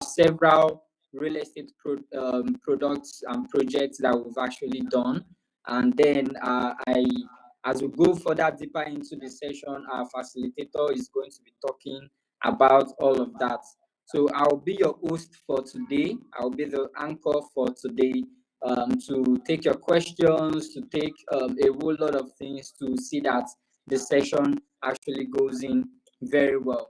several real estate products and projects that we've actually done. And then as we go further deeper into the session, our facilitator is going to be talking about all of that. So I'll be your host for today. I'll be the anchor for today, to take your questions, to take a whole lot of things to see that the session actually goes in very well.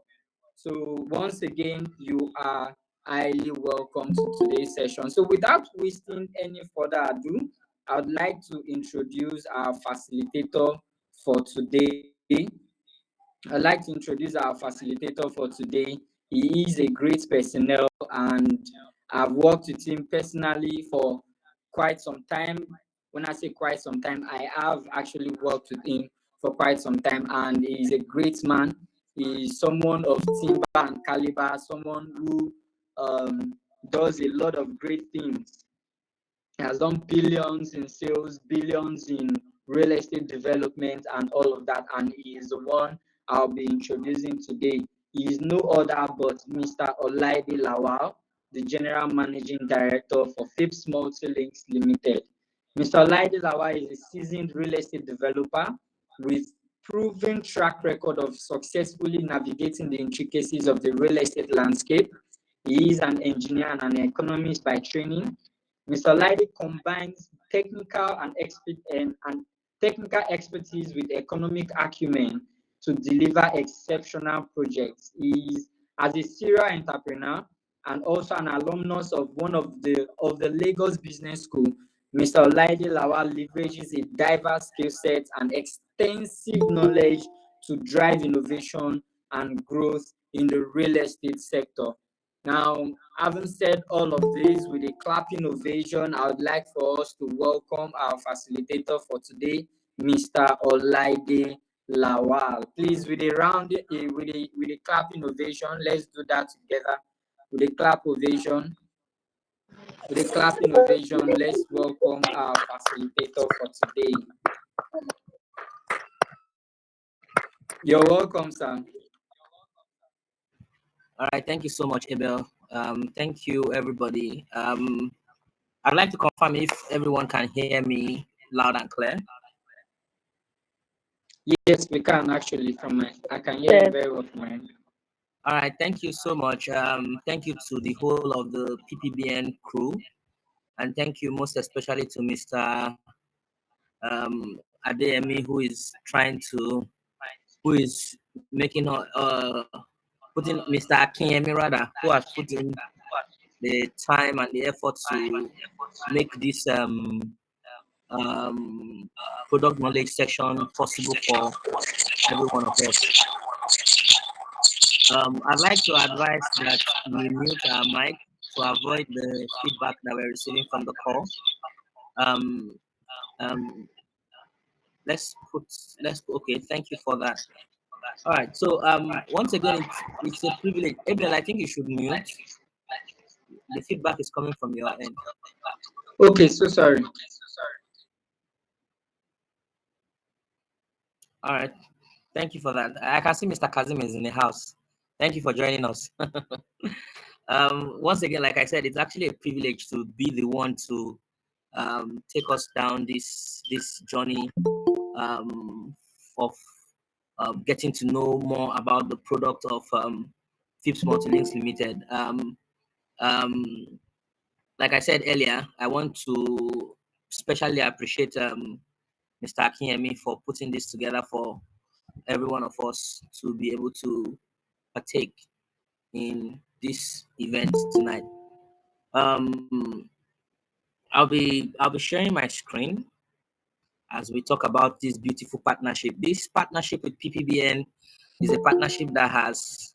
So once again, you are highly welcome to today's session. So without wasting any further ado, I would like to introduce our facilitator for today. I'd like to introduce our facilitator for today. He is a great personnel, and I've worked with him personally for quite some time. When I say quite some time, I have actually worked with him for quite some time, and he's a great man. He's someone of timber and caliber, someone who does a lot of great things. He has done billions in sales, billions in real estate development, and all of that. And he is the one I'll be introducing today. He is no other but Mr. Olaide Lawal, the General Managing Director for FIPS Multilinks Limited. Mr. Olaide Lawal is a seasoned real estate developer with proven track record of successfully navigating the intricacies of the real estate landscape. He is an engineer and an economist by training. Mr. Olaide combines technical expertise with economic acumen to deliver exceptional projects. He is as a serial entrepreneur and also an alumnus of one of the Lagos Business School. Mr. Olaide Lawal leverages a diverse skill set and extensive knowledge to drive innovation and growth in the real estate sector. Now, having said all of this with a clapping ovation, I would like for us to welcome our facilitator for today, Mr. Olaide Lawal. Please, with a clapping ovation, let's do that together. With a clap ovation, let's welcome our facilitator for today. You're welcome, sir. All right, thank you so much, Abel. Thank you, everybody. I'd like to confirm if everyone can hear me loud and clear. Yes, we can actually. I can hear you very well from my end. All right, thank you so much. Thank you to the whole of the Ppbn crew, and thank you most especially to Mr. Adeyemi, who is making putting Mr. Akinyemi rather, who has put in the time and the effort to make this product knowledge session possible for every one of us. I'd like to advise that we mute our mic to avoid the feedback that we're receiving from the call. Okay, thank you for that. All right, so once again, it's a privilege. Abel, I think you should mute. The feedback is coming from your end. Okay, so sorry. All right, thank you for that. I can see Mr. Kazim is in the house. Thank you for joining us. Once again, like I said, it's actually a privilege to be the one to take us down this journey of getting to know more about the product of FIPS Multilinks Limited. Like I said earlier, I want to especially appreciate Mr. Akinyemi for putting this together for every one of us to be able to partake in this event tonight. I'll be sharing my screen as we talk about this beautiful partnership. This partnership with Ppbn is a partnership that has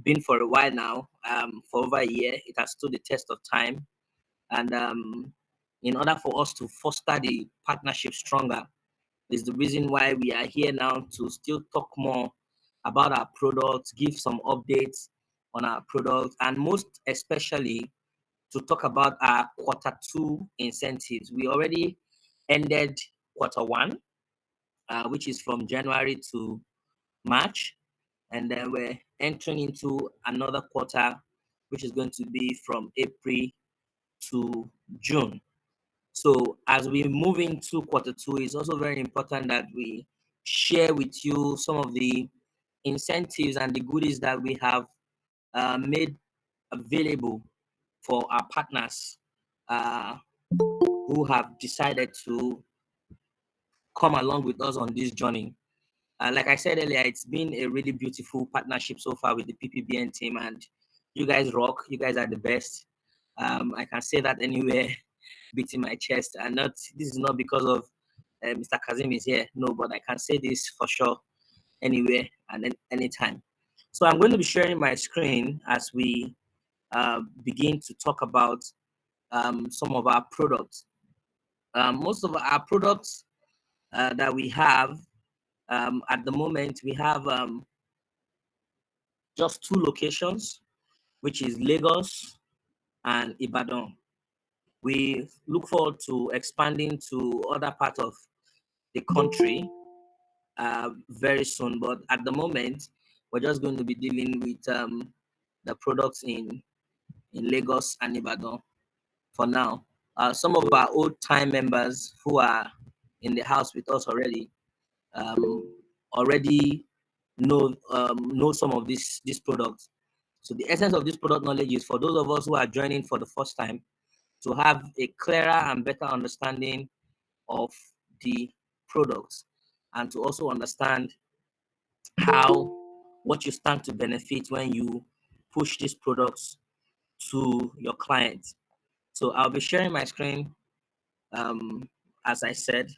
been for a while now, for over a year. It has stood the test of time, and in order for us to foster the partnership stronger is the reason why we are here now to still talk more about our products, give some updates on our products, and most especially to talk about our Q2 incentives. We already ended Q1, which is from January to March, and then we're entering into another quarter which is going to be from April to June. So as we move into Q2, it's also very important that we share with you some of the incentives and the goodies that we have made available for our partners who have decided to come along with us on this journey. Like I said earlier, it's been a really beautiful partnership so far with the Ppbn team, and you guys rock. You guys are the best. I can say that anywhere, beating my chest, and not. This is not because of Mr. Kazim is here. No, but I can say this for sure, anywhere and anytime. So I'm going to be sharing my screen as we begin to talk about some of our products. Most of our products that we have at the moment, we have just 2 locations, which is Lagos and Ibadan. We look forward to expanding to other parts of the country very soon, but at the moment, we're just going to be dealing with the products in Lagos and Ibadan for now. Some of our old time members who are in the house with us already already know some of these products. So the essence of this product knowledge is for those of us who are joining for the first time to have a clearer and better understanding of the products, and to also understand what you stand to benefit when you push these products to your clients. So I'll be sharing my screen. As I said,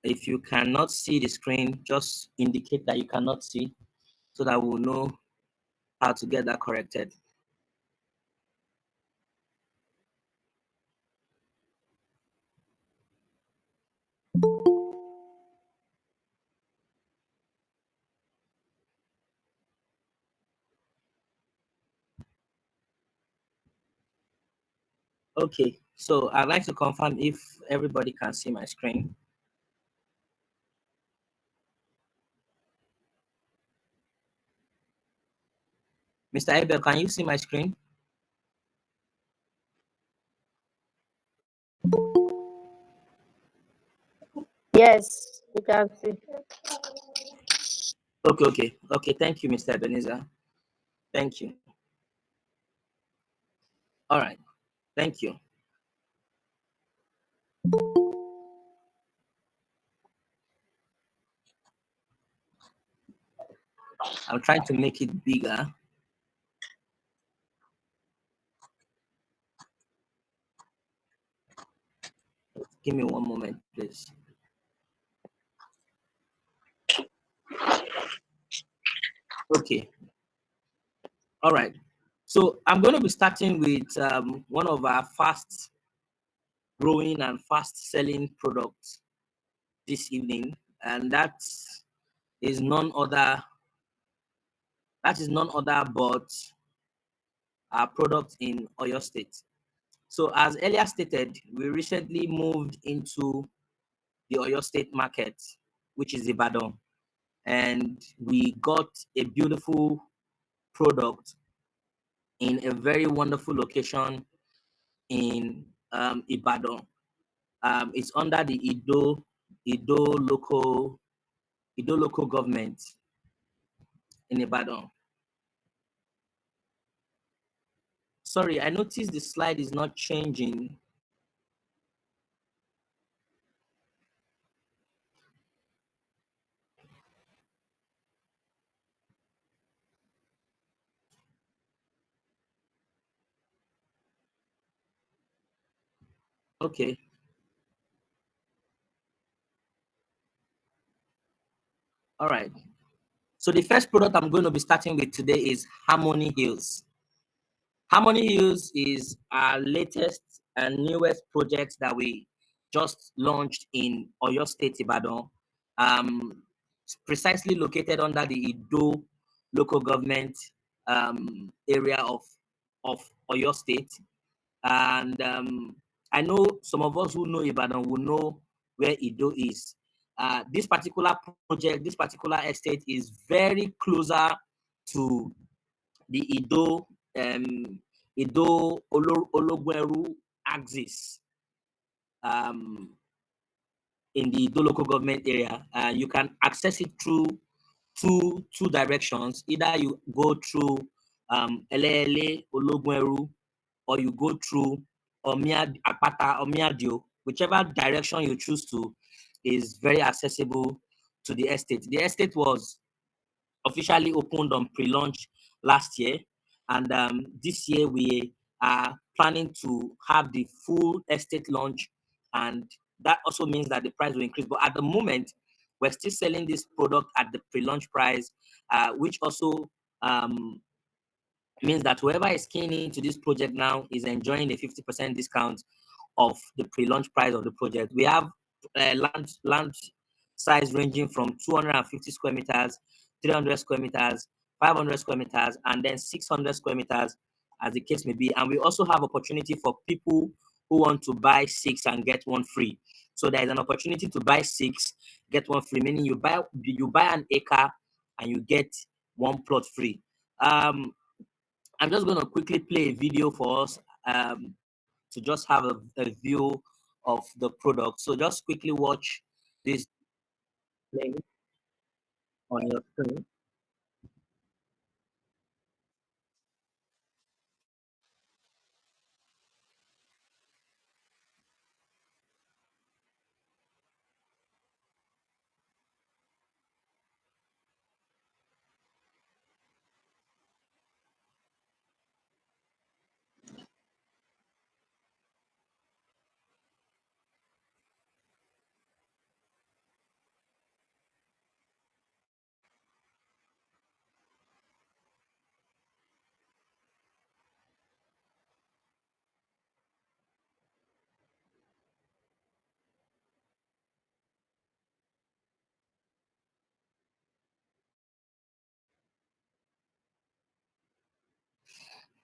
if you cannot see the screen, just indicate that you cannot see so that we'll know how to get that corrected. Okay, so I'd like to confirm if everybody can see my screen. Mr. Abel, can you see my screen? Yes, you can see. Okay. Thank you, Mr. Ebenezer. Thank you. All right. Thank you. I'm trying to make it bigger. Give me one moment, please. Okay. All right. So I'm going to be starting with one of our fast growing and fast selling products this evening, and that is none other but our product in Oyo State. So as earlier stated, we recently moved into the Oyo State market, which is Ibadan, and we got a beautiful product in a very wonderful location in Ibadan. It's under the Ido local government in Ibadan. Sorry, I noticed the slide is not changing. Okay. All right. So the first product I'm going to be starting with today is Harmony Hills. Harmony Hills is our latest and newest project that we just launched in Oyo State, Ibadan. Precisely located under the Ido local government area of Oyo State. And I know some of us who know Ibadan will know where Ido is. This particular project, this particular estate is very closer to the Ido Ido Ologweru axis in the Ido local government area. You can access it through two directions. Either you go through Elele Ologweru, or you go through Apata Omiadio. Whichever direction you choose to is very accessible to the estate. The estate was officially opened on pre-launch last year, and this year we are planning to have the full estate launch, and that also means that the price will increase. But at the moment, we're still selling this product at the pre-launch price, which also means that whoever is keen into this project now is enjoying a 50% discount of the pre-launch price of the project. We have land size ranging from 250 square meters, 300 square meters, 500 square meters, and then 600 square meters, as the case may be. And we also have opportunity for people who want to buy 6 and get 1 free. So there is an opportunity to buy 6, get 1 free, meaning you buy an acre and you get 1 plot free. I'm just going to quickly play a video for us to just have a view of the product. So just quickly watch this link on your screen.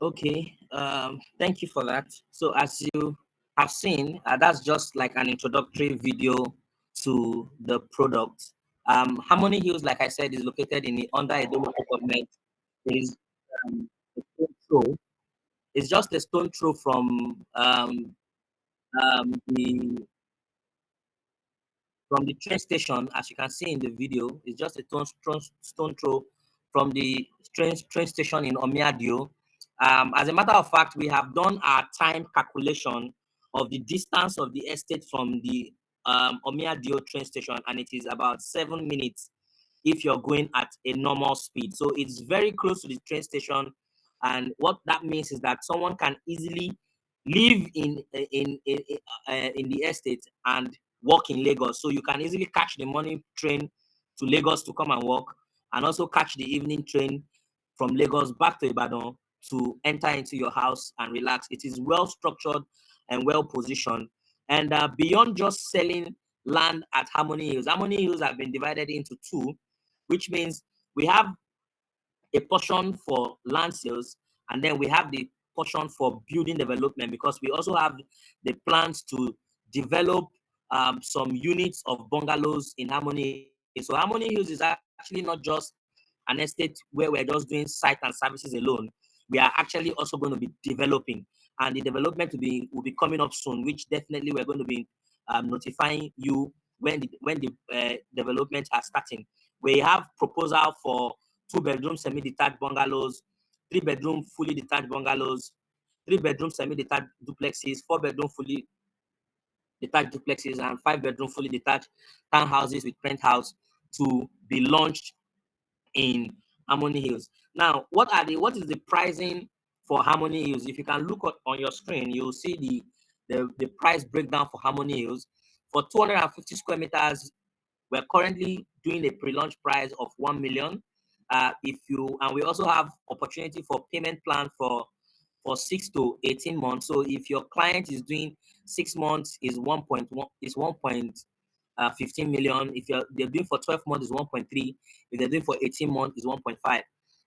Okay, thank you for that. So as you have seen, that's just like an introductory video to the product. Harmony Hills, like I said, is located in the under Edo local government. It is a stone throw. It's just a stone throw from the train station. As you can see in the video, it's just a stone throw from the train station in Omiadio. As a matter of fact, we have done our time calculation of the distance of the estate from the Omiadio train station, and it is about 7 minutes if you're going at a normal speed. So it's very close to the train station, and what that means is that someone can easily live in the estate and work in Lagos. So you can easily catch the morning train to Lagos to come and work, and also catch the evening train from Lagos back to Ibadan to enter into your house and relax. It is well structured and well positioned. And beyond just selling land at Harmony Hills have been divided into 2, which means we have a portion for land sales, and then we have the portion for building development, because we also have the plans to develop some units of bungalows in Harmony. So Harmony Hills is actually not just an estate where we're just doing site and services alone. We are actually also going to be developing, and the development will be coming up soon, which definitely we're going to be notifying you when the development are starting. We have proposal for 2-bedroom semi-detached bungalows, 3-bedroom fully detached bungalows, 3-bedroom semi-detached duplexes, 4-bedroom fully detached duplexes, and 5-bedroom fully detached townhouses with penthouse to be launched in Harmony Hills. Now, what is the pricing for Harmony Hills? If you can look on your screen, you'll see the price breakdown for Harmony Hills. For 250 square meters, we're currently doing a pre-launch price of 1 million. And we also have opportunity for payment plan for 6 to 18 months. So if your client is doing 6 months, is 1.15 million. If they're doing for 12 months, is 1.3. If they're doing for 18 months, is 1.5.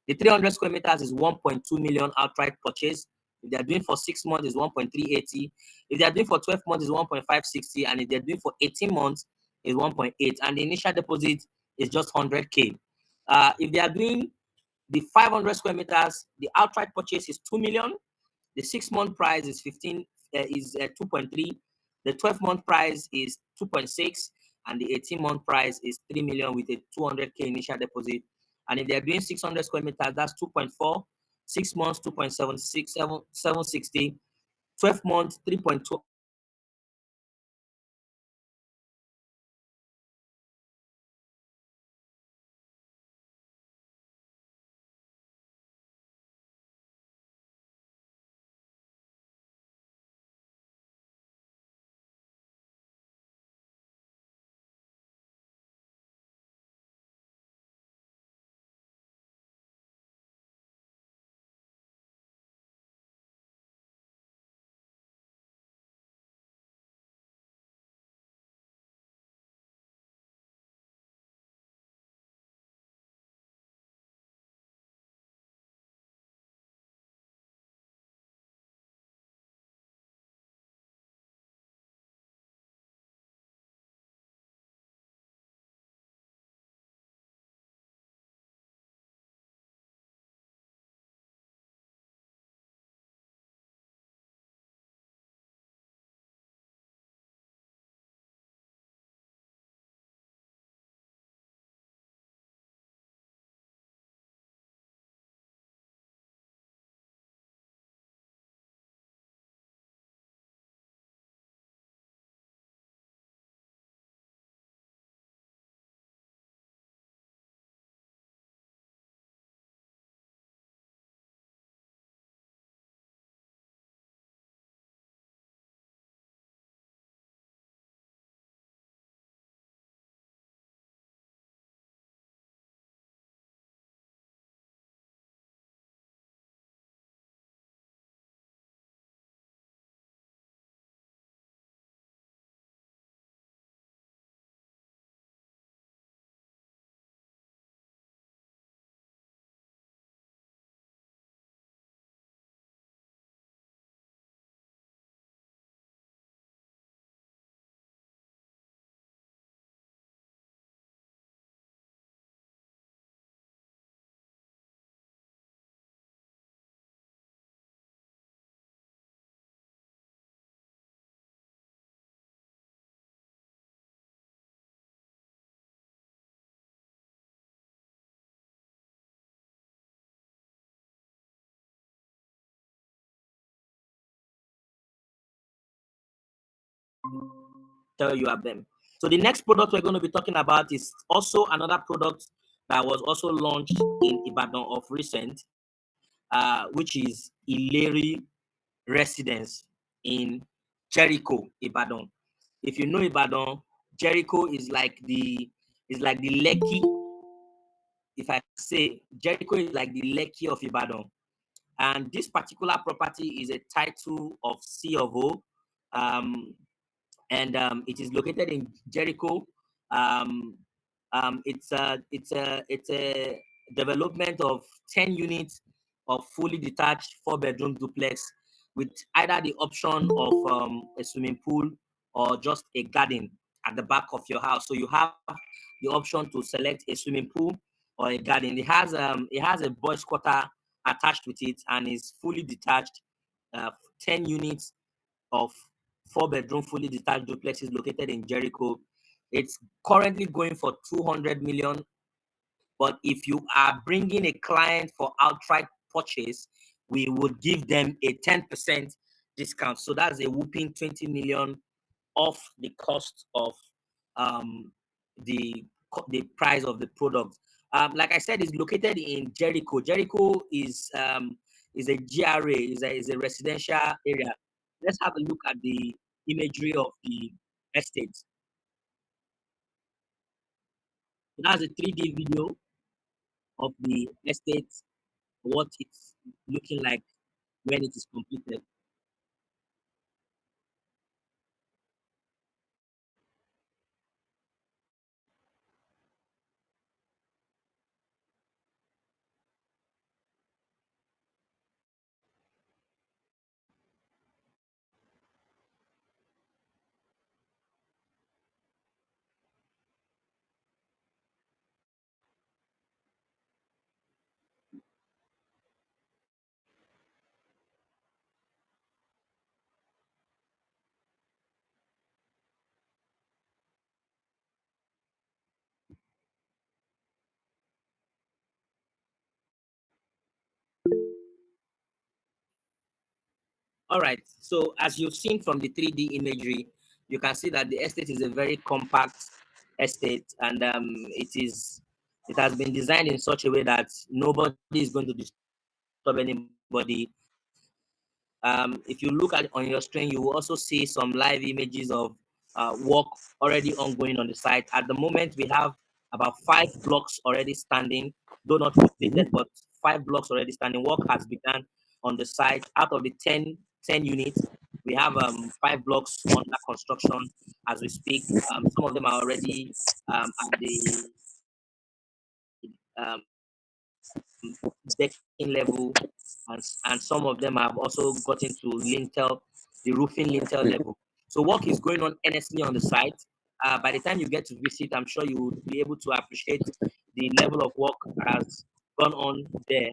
The 300 square meters is 1.2 million outright purchase. If they're doing for 6 months, is 1.380. If they're doing for 12 months, is 1.560. And if they're doing for 18 months, is 1.8. And the initial deposit is just 100K. If they are doing The 500 square meters, the outright purchase is 2 million. The 6-month price is 2.3. The 12-month price is 2.6, and the 18-month price is 3 million with a 200K initial deposit. And if they're doing 600 square meters, that's 2.4. 6 months, 2.76, 760. 12 months, 3.2. Tell you have them. So the next product we're going to be talking about is also another product that was also launched in Ibadan of recent, which is Ileri Residence in Jericho, Ibadan. If you know Ibadan, Jericho is like the Lekki. If I say Jericho is like the Lekki of Ibadan, and this particular property is a title of C of O. And it is located in Jericho. It's a development of 10 units of fully detached 4-bedroom duplex with either the option of a swimming pool or just a garden at the back of your house. So you have the option to select a swimming pool or a garden. It has a boys' quarter attached with it and is fully detached. 10 units of 4-bedroom fully detached duplexes located in Jericho. It's currently going for 200 million. But if you are bringing a client for outright purchase, we would give them a 10% discount. So that's a whooping 20 million off the cost of um, the price of the product. Like I said, it's located in Jericho. Jericho is a GRA, is a residential area. Let's have a look at the imagery of the estate. So that's a 3D video of the estate, what it's looking like when it is completed. All right. So as you've seen from the 3D imagery, you can see that the estate is a very compact estate, and it has been designed in such a way that nobody is going to disturb anybody. If you look at on your screen, you will also see some live images of work already ongoing on the site. At the moment, we have about 5 blocks already standing, though not completed, but 5 blocks already standing. Work has begun on the site. Out of the 10 units, we have 5 blocks under construction as we speak. Some of them are already at the decking level, and some of them have also gotten to the roofing lintel level. So work is going on earnestly on the site. By the time you get to visit, I'm sure you would be able to appreciate the level of work that has gone on there.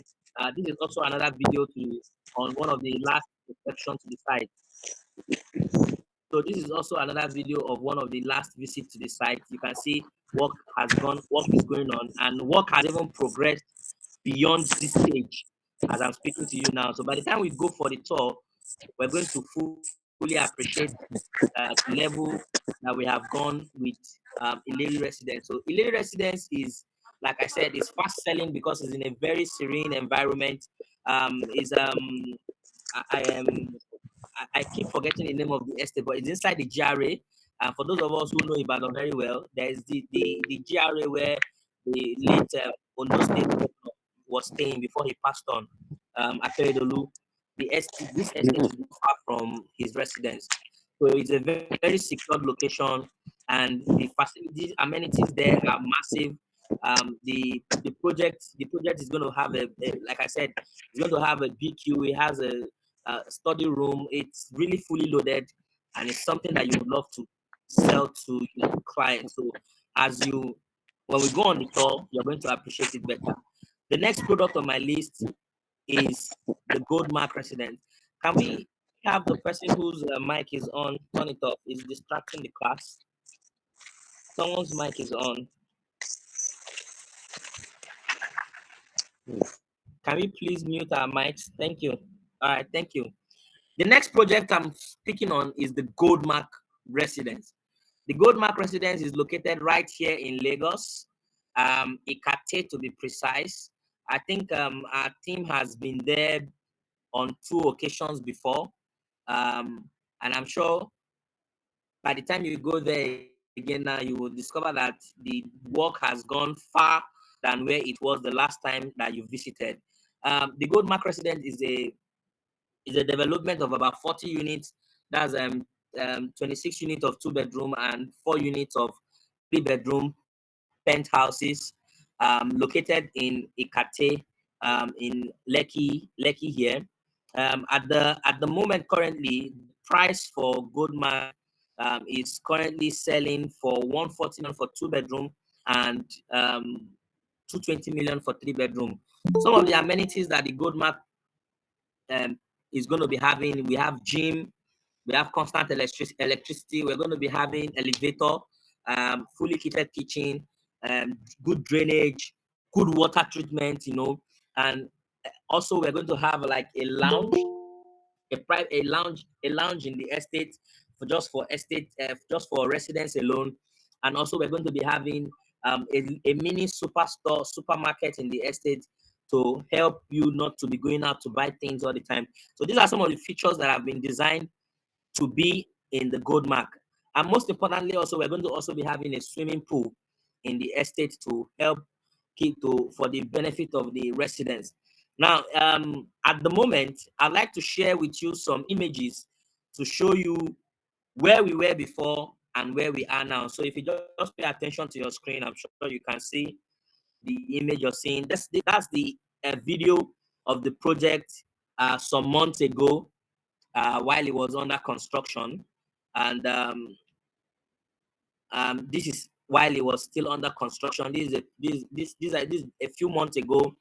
This is also another video on one of the last inspections to the site. So this is also another video of one of the last visits to the site. You can see work is going on, and work has even progressed beyond this stage as I'm speaking to you now. So by the time we go for the tour, we're going to fully appreciate the level that we have gone with Ileri Residence. So Ileri Residence is, like I said, is fast selling because it's in a very serene environment. Is I am I keep forgetting the name of the estate, but it's inside the GRA. And for those of us who know Ibadan very well, there is the GRA where the late Ondo State governor was staying before he passed on. Akeredolu. This estate is not far from his residence, so it's a very secure location, and the facilities, amenities there are massive. The project is going to have like I said, it's going to have a BQ. It has a study room. It's really fully loaded, and it's something that you would love to sell to your clients. So when we go on the tour, you're going to appreciate it better. The next product on my list is the Gold Mark Residence. Can we have the person whose mic is on turn it off? It's distracting the class. Someone's mic is on. Can we please mute our mics? Thank you. All right, thank you. The next project I'm speaking on is the Gold Mark Residence. The Gold Mark Residence is located right here in Lagos, Ikate to be precise. I think our team has been there on 2 occasions before, and I'm sure by the time you go there again now, you will discover that the work has gone far than where it was the last time that you visited. The Gold Mark Residence is a development of about 40 units. That's 26 units of 2-bedroom and 4 units of 3-bedroom penthouses, located in Ikate, in Lekki here. At the moment, currently, the price for Gold Mark is currently selling for 140 million for 2-bedroom and 220 million for 3-bedroom. Some of the amenities that the Gold Mark is going to be having, we have gym, we have constant electricity, we're going to be having elevator, fully kitted kitchen, good drainage, good water treatment, and also we're going to have like a lounge, a lounge in the estate just for residents alone. And also we're going to be having a mini supermarket in the estate to help you not to be going out to buy things all the time. So these are some of the features that have been designed to be in the Gold Mark. And most importantly, also, we're going to also be having a swimming pool in the estate to help for the benefit of the residents. Now, at the moment, I'd like to share with you some images to show you where we were before and where we are now. So if you just pay attention to your screen, I'm sure you can see the image you're seeing. That's the video of the project some months ago, while it was under construction, and this is while it was still under construction. This is a few months ago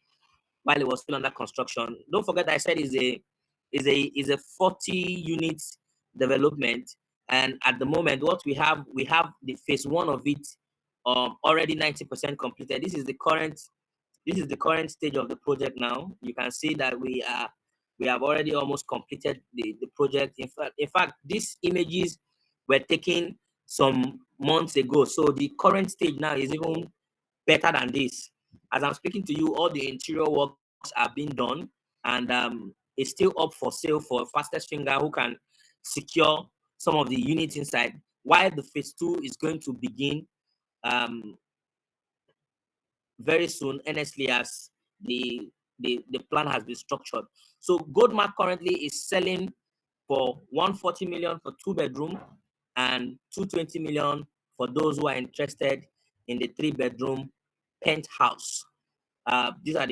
while it was still under construction. Don't forget I said is a 40 units development, and at the moment what we have the phase 1 of it already 90% completed. This is the current stage of the project now. You can see that we are We have already almost completed the project. In fact, these images were taken some months ago. So the current stage now is even better than this. As I'm speaking to you, all the interior works are being done, and it's still up for sale for fastest finger who can secure some of the units inside, while the phase 2 is going to begin very soon, honestly, as the plan has been structured. So Goldmark currently is selling for 140 million for 2-bedroom and 220 million for those who are interested in the 3-bedroom penthouse. These are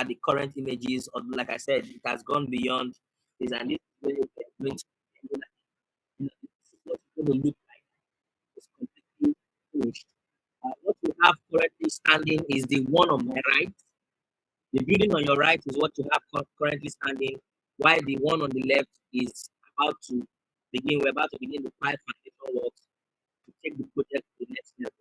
the current images of, like I said, it has gone beyond this, and this is going to, this is what it's going to look like. It's completely finished. What we have currently standing is the one on my right. The building on your right is what you have currently standing, while the one on the left is about to begin. We're about to begin the 5 foundation works to take the project to the next level.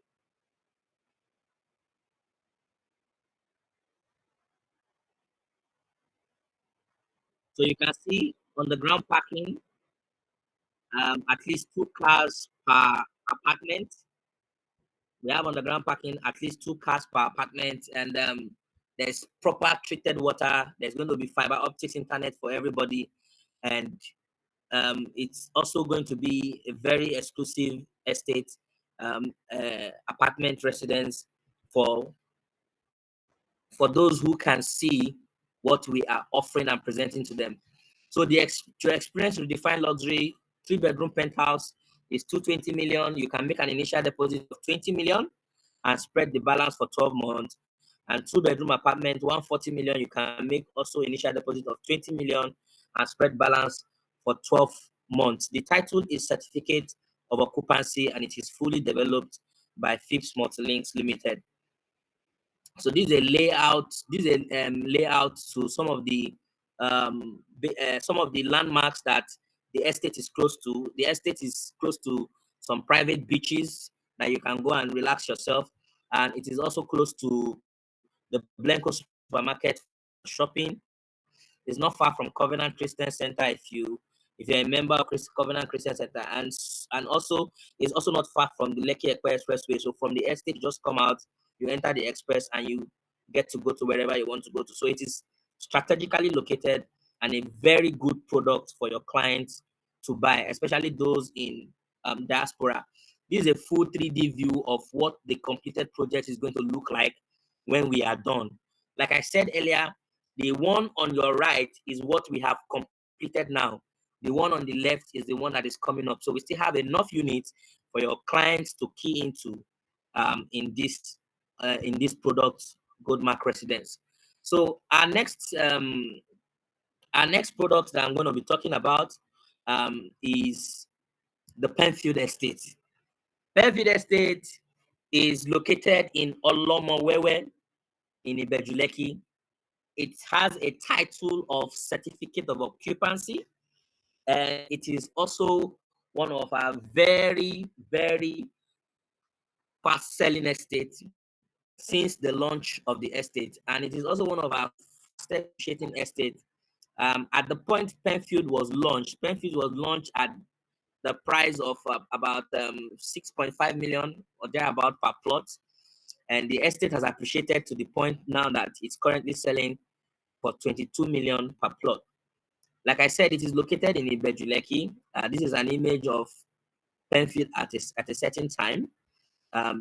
So you can see on the ground parking, at least 2 cars per apartment. We have on the ground parking at least 2 cars per apartment, and there's proper treated water. There's going to be fiber optics internet for everybody, and it's also going to be a very exclusive estate, apartment residence for those who can see what we are offering and presenting to them. So to experience redefined luxury 3-bedroom penthouse is 220 million. You can make an initial deposit of 20 million and spread the balance for 12 months. And 2-bedroom apartment 140 million. You can make also initial deposit of 20 million and spread balance for 12 months. The title is Certificate of Occupancy, and it is fully developed by FIPS Multilinks Limited. So this is a layout. This is a layout to some of the landmarks that the estate is close to. The estate is close to some private beaches that you can go and relax yourself, and it is also close to the Blanco supermarket shopping. It's not far from Covenant Christian Center if you're a member of Covenant Christian Center, and also it's also not far from the Lekki Ekpe Expressway. So from the estate, you just come out, you enter the express, and you get to go to wherever you want to go to. So it is strategically located and a very good product for your clients to buy, especially those in diaspora. This is a full 3D view of what the completed project is going to look like when we are done. Like I said earlier, the one on your right is what we have completed now. The one on the left is the one that is coming up. So we still have enough units for your clients to key into in this product, Goldmark Residence. So our next product that I'm going to be talking about is the Penfield Estate. Penfield Estate is located in Olomowewe in Ibejuleki. It has a title of Certificate of Occupancy, and it is also one of our very, very fast-selling estates since the launch of the estate, and it is also one of our fastest-appreciating estates. At the point Penfield was launched at the price of about 6.5 million or thereabout per plot, and the estate has appreciated to the point now that it's currently selling for 22 million per plot. Like I said, it is located in Ibejuleki. This is an image of Penfield at a certain time.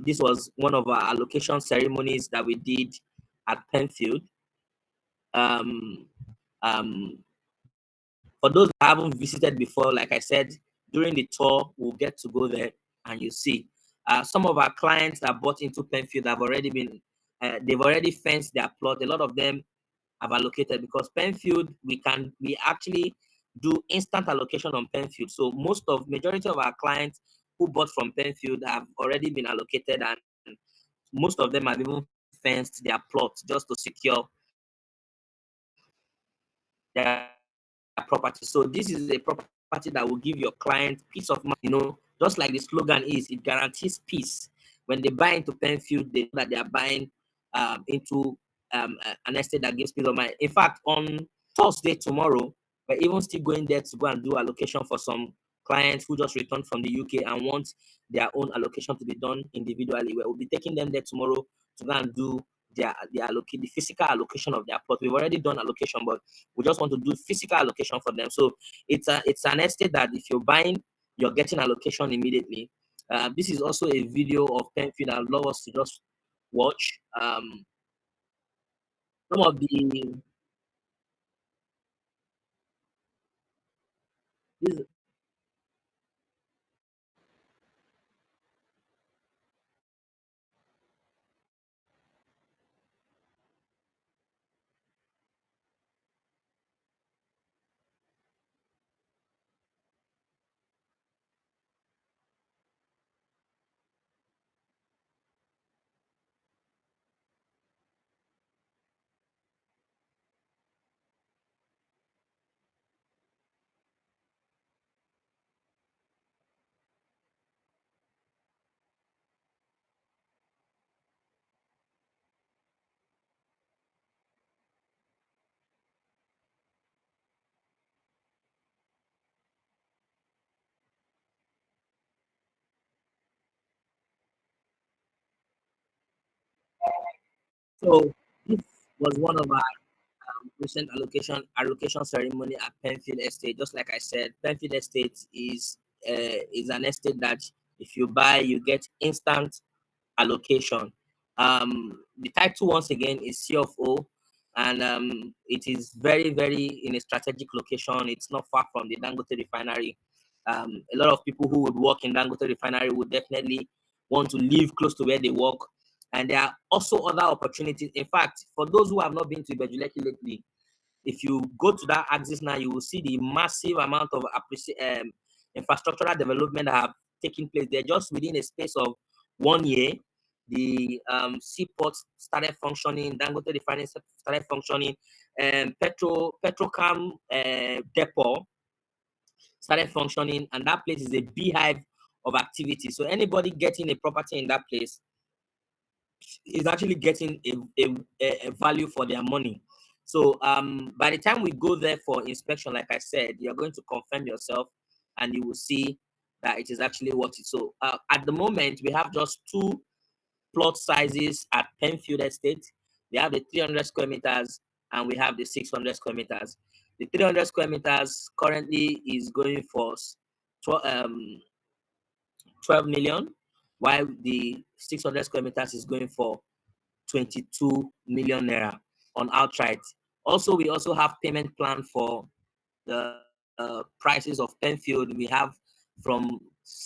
This was one of our allocation ceremonies that we did at Penfield. For those that haven't visited before, like I said, during the tour, we'll get to go there and you see. Some of our clients that bought into Penfield have already they've already fenced their plot. A lot of them have allocated because Penfield, we actually do instant allocation on Penfield. So majority of our clients who bought from Penfield have already been allocated, and most of them have even fenced their plots just to secure their property. So this is a property that will give your client peace of mind. Just like the slogan is, it guarantees peace. When they buy into Penfield, they know that they are buying into an estate that gives peace of mind. In fact, on Thursday tomorrow, We're even still going there to go and do allocation for some clients who just returned from the UK and want their own allocation to be done individually. We'll be taking them there tomorrow to go and do the physical allocation of their plot. We've already done allocation, but we just want to do physical allocation for them. So it's an estate that if you're buying, you're getting allocation immediately. This is also a video of Penfield that allow us to just watch some of the this, so this was one of our recent allocation ceremony at Penfield Estate. Just like I said, Penfield Estate is an estate that if you buy, you get instant allocation. The title once again is CFO, and it is very, very in a strategic location. It's not far from the Dangote refinery. A lot of people who would work in Dangote refinery would definitely want to live close to where they work. And there are also other opportunities. In fact, for those who have not been to Ibejuleki lately, if you go to that axis now, you will see the massive amount of infrastructural development that have taken place there just within a space of 1 year. The seaport started functioning, Dangote refinery started functioning, and Petrocam depot started functioning, and that place is a beehive of activity. So anybody getting a property in that place is actually getting a value for their money. So by the time we go there for inspection, like I said, you're going to confirm yourself and you will see that it is actually worth it. So at the moment, we have just two plot sizes at Penfield Estate. We have the 300 square meters and we have the 600 square meters. The 300 square meters currently is going for 12 million, while the 600 square meters is going for 22 million naira on outright. Also, we also have payment plan for the prices of Penfield. We have from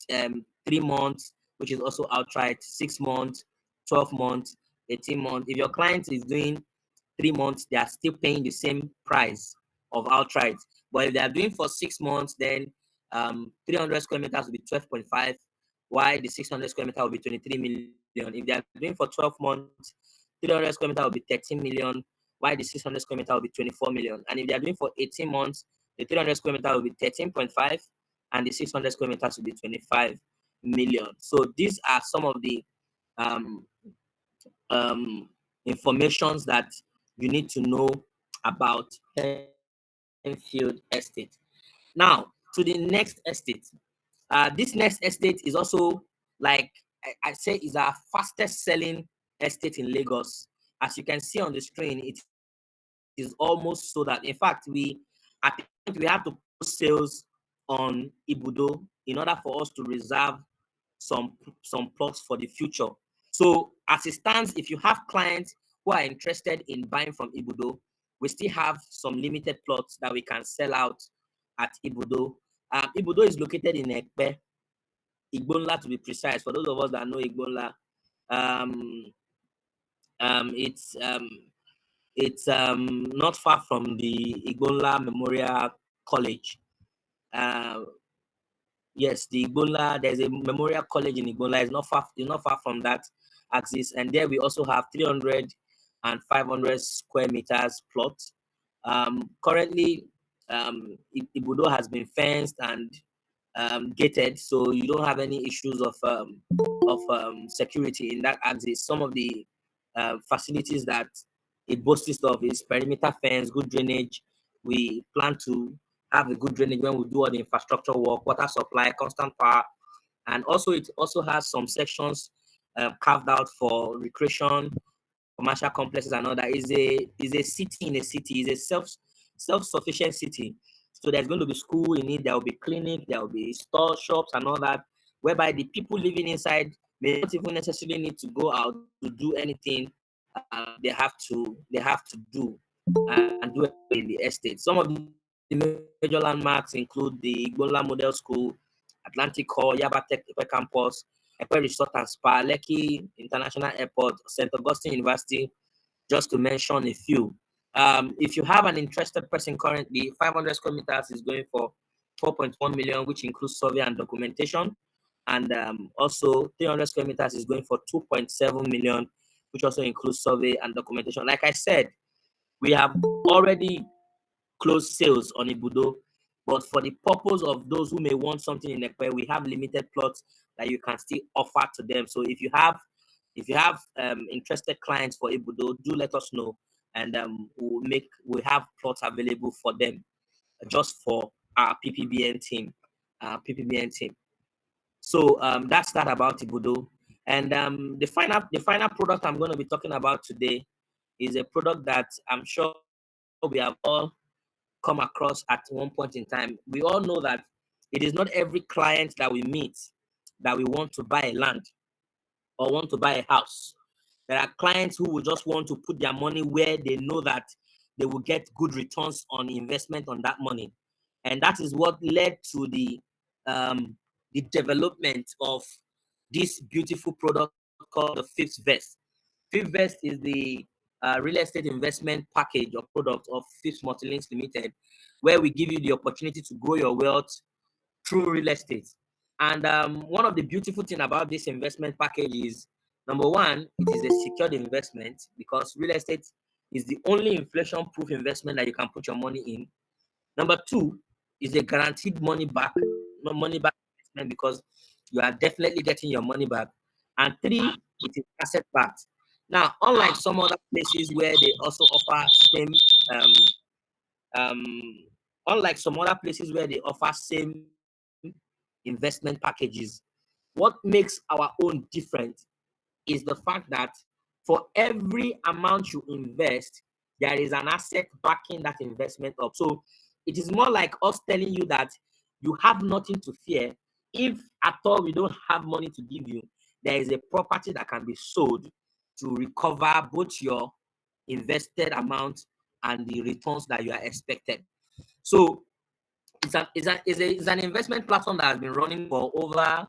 3 months, which is also outright, 6 months, 12 months, 18 months. If your client is doing 3 months, they are still paying the same price of outright. But if they are doing for 6 months, then 300 square meters will be 12.5, while the 600 square meter will be 23 million. If they are doing for 12 months, 300 square meter will be 13 million, while the 600 square meter will be 24 million. And if they are doing for 18 months, the 300 square meter will be 13.5, and the 600 square meters will be 25 million. So these are some of the um, informations that you need to know about Penfield Estate. Now, to the next estate. This next estate is also, like I say, is our fastest selling estate in Lagos. As you can see on the screen, it is almost so that, in fact, we have to post sales on Ibudo in order for us to reserve some plots for the future. So as it stands, if you have clients who are interested in buying from Ibudo, we still have some limited plots that we can sell out at Ibudo. Ibudo is located in Ekpe, Igbonla to be precise. For those of us that know Igbonla, it's not far from the Igbonla Memorial College. Yes, the Igbonla, there's a memorial college in Igbonla. It's not far from that axis. And there we also have 300 and 500 square meters plot. Currently, Ibudo has been fenced and gated, so you don't have any issues of security in that axis. Some of the facilities that it boasts of is perimeter fence, good drainage. We plan to have a good drainage when we do all the infrastructure work, water supply, constant power. And also it also has some sections carved out for recreation, commercial complexes and all that. Is a city in a city, is a self-sufficient city. So there's going to be school in it, there will be clinic, there will be store, shops and all that, whereby the people living inside may not even necessarily need to go out to do anything they have to do and do in the estate. Some of the major landmarks include the Igbola Model School, Atlantic Hall, Yaba Tech Campus, Epe Resort and Spa, Lekki International Airport, St. Augustine University, just to mention a few. If you have an interested person currently, 500 square meters is going for 4.1 million, which includes survey and documentation. And also 300 square meters is going for 2.7 million, which also includes survey and documentation. Like I said, we have already closed sales on Ibudo, but for the purpose of those who may want something in Ekpe, we have limited plots that you can still offer to them. So if you have interested clients for Ibudo, do let us know, and we have plots available for them just for our Ppbn team. So that's that about Ibudo. And the final product I'm going to be talking about today is a product that I'm sure we have all come across at one point in time. We all know that it is not every client that we meet that we want to buy a land or want to buy a house. There are clients who will just want to put their money where they know that they will get good returns on investment on that money. And that is what led to the development of this beautiful product called the FIPS Vest. FIPS Vest is the real estate investment package or product of FIPS Multilinks Limited, where we give you the opportunity to grow your wealth through real estate. And one of the beautiful things about this investment package is, number one, it is a secured investment because real estate is the only inflation-proof investment that you can put your money in. Number two is a guaranteed money back investment because you are definitely getting your money back. And three, it is asset backed. Now, unlike some other places where they also offer same unlike some other places where they offer same investment packages, what makes our own different is the fact that for every amount you invest, there is an asset backing that investment up. So it is more like us telling you that you have nothing to fear. If at all we don't have money to give you, there is a property that can be sold to recover both your invested amount and the returns that you are expected. So it's an investment platform that has been running for over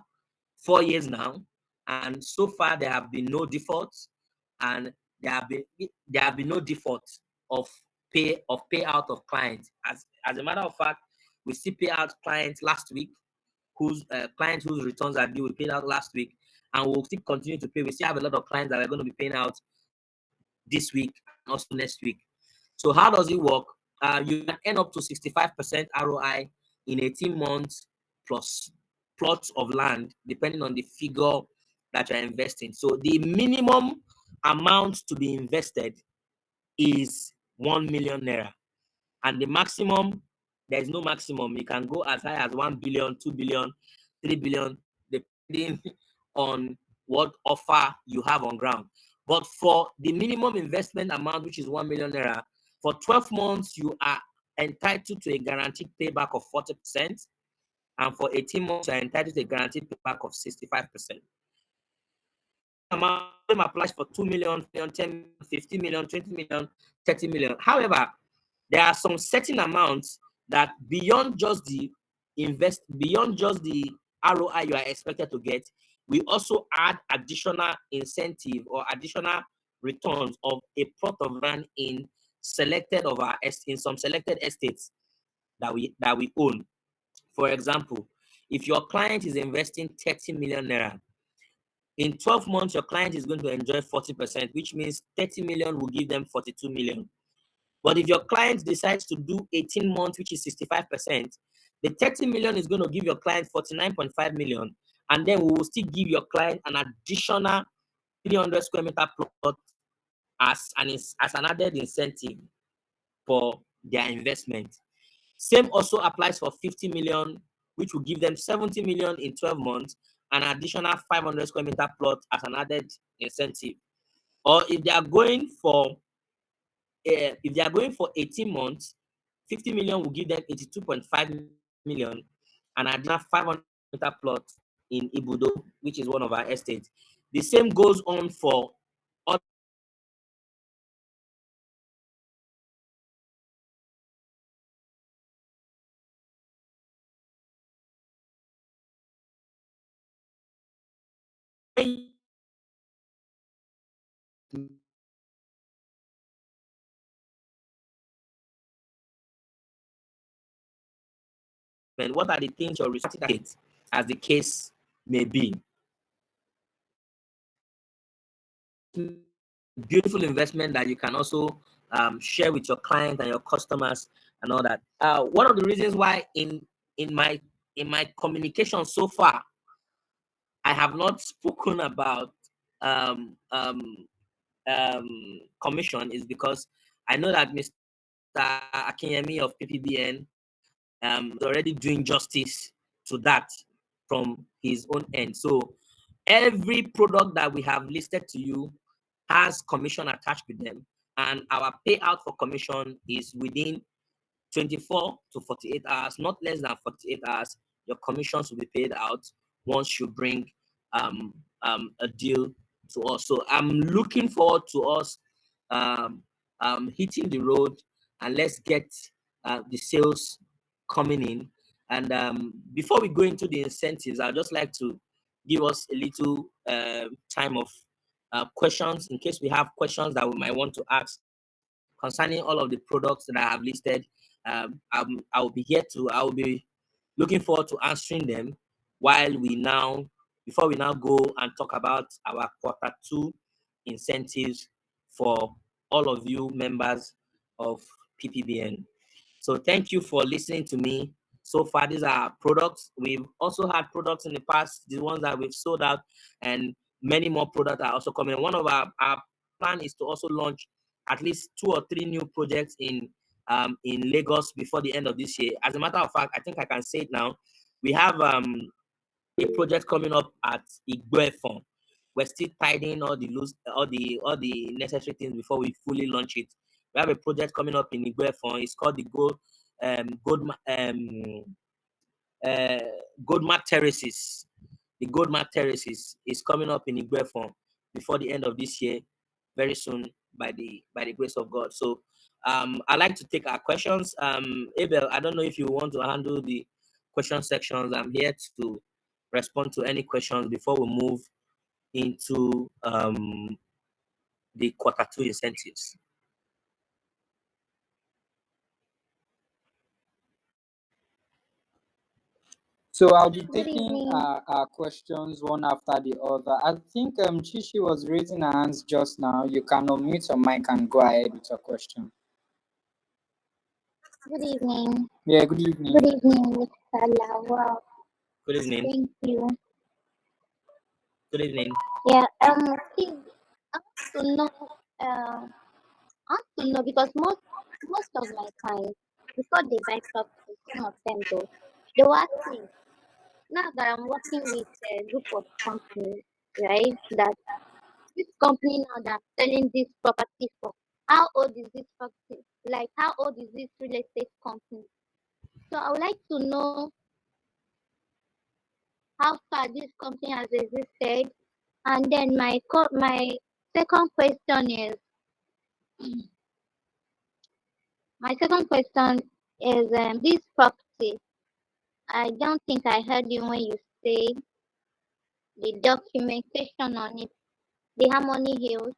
4 years now, and so far there have been no defaults, and there have been no defaults of payout of clients. As a matter of fact, we still pay out clients last week, whose returns are due. We paid out last week, and we'll still continue to pay. We still have a lot of clients that are going to be paying out this week and also next week. So how does it work? You can earn up to 65% ROI in 18 months plus plots of land, depending on the figure that you're investing. So the minimum amount to be invested is 1 million naira. And the maximum, there is no maximum. You can go as high as 1 billion, 2 billion, 3 billion, depending on what offer you have on ground. But for the minimum investment amount, which is 1 million naira, for 12 months, you are entitled to a guaranteed payback of 40%. And for 18 months, you are entitled to a guaranteed payback of 65%. Amount applies for 2 million, 10 million, 15 million, 20 million, 30 million. However, there are some certain amounts that beyond just the ROI you are expected to get, we also add additional incentive or additional returns of a plot of land in some selected estates that we own. For example, if your client is investing 30 million naira, in 12 months, your client is going to enjoy 40%, which means 30 million will give them 42 million. But if your client decides to do 18 months, which is 65%, the 30 million is going to give your client 49.5 million. And then we will still give your client an additional 300 square meter plot as an added incentive for their investment. Same also applies for 50 million, which will give them 70 million in 12 months, an additional 500 square meter plot as an added incentive. Or if they are going for 18 months, 50 million will give them 82.5 million, and additional 500 meter plot in Ibudo, which is one of our estates. The same goes on for other. What are the things you're restricting as the case may be? Beautiful investment that you can also share with your client and your customers and all that. One of the reasons why in my communication so far, I have not spoken about commission is because I know that Mr. Akinyemi of Ppbn is already doing justice to that from his own end. So every product that we have listed to you has commission attached with them, and our payout for commission is within 24 to 48 hours, not less than 48 hours. Your commissions will be paid out once you bring a deal to us. So I'm looking forward to us hitting the road, and let's get the sales coming in. And before we go into the incentives, I'd just like to give us a little time of questions in case we have questions that we might want to ask concerning all of the products that I have listed. I will be looking forward to answering them before we now go and talk about our Q2 incentives for all of you members of Ppbn. So thank you for listening to me. So far, these are products. We've also had products in the past, the ones that we've sold out, and many more products are also coming. One of our plan is to also launch at least 2 or 3 new projects in Lagos before the end of this year. As a matter of fact, I think I can say it now. We have a project coming up at Igboefon. We're still tidying all the necessary things before we fully launch it. We have a project coming up in Igboefon. It's called the Goldmark Terraces. The Goldmark Terraces is coming up in Igboefon before the end of this year, very soon by the grace of God. So I'd like to take our questions. Abel, I don't know if you want to handle the question sections. I'm here to respond to any questions before we move into the Q2 incentives. So I'll be taking questions one after the other. I think Chishi was raising her hands just now. You can unmute your mic and go ahead with your question. Good evening. Yeah, good evening. Good evening, Mr. Lawal. Good evening. Thank you. Good evening. Yeah, please, I want to know because most of my clients, before they buy property, some of them though, they will ask me, now that I'm working with a group of companies, right, that this company now that I'm selling this property for, how old is this property? Like, how old is this real estate company? So I would like to know how far this company has existed. And then my second question is this property. I don't think I heard you when you say the documentation on it, the Harmony Hills.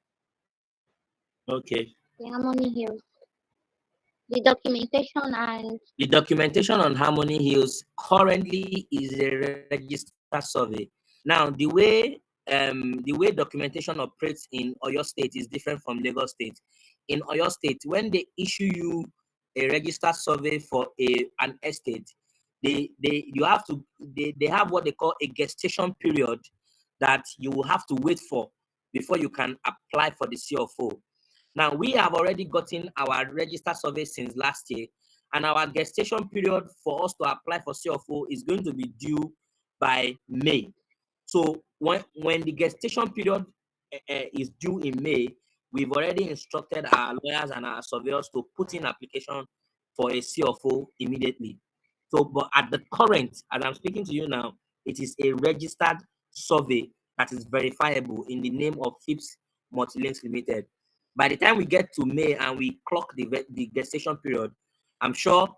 Okay. The Harmony Hills. The documentation and the documentation on Harmony Hills currently is a register survey. Now, the way documentation operates in Oyo State is different from Lagos State. In Oyo State, when they issue you a register survey for an estate, they have what they call a gestation period that you will have to wait for before you can apply for the CFO. Now, we have already gotten our register survey since last year, and our gestation period for us to apply for CFO is going to be due by May. So when the gestation period is due in May, we've already instructed our lawyers and our surveyors to put in application for a CFO immediately. So, but at the current, as I'm speaking to you now, it is a registered survey that is verifiable in the name of FIPS Multilinks Limited. By the time we get to May and we clock the gestation period, I'm sure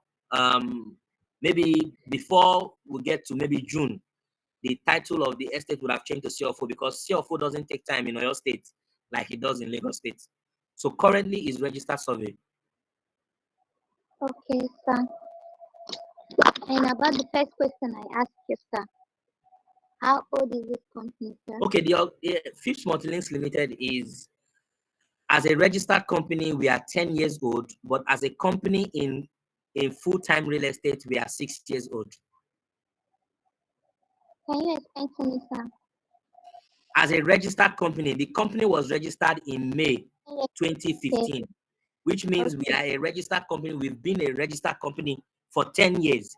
maybe before we get to maybe June, the title of the estate would have changed to CFO, because CFO doesn't take time in Oyo State like it does in Lagos State. So currently is registered survey. Okay, sir. And about the first question I asked you, sir, how old is this company, sir? Okay, the FIPS Multilinks Limited is, as a registered company, we are 10 years old, but as a company in full-time real estate, we are 6 years old. Can you explain to me, sir? As a registered company, the company was registered in May 2015, which means we are a registered company. We've been a registered company for 10 years.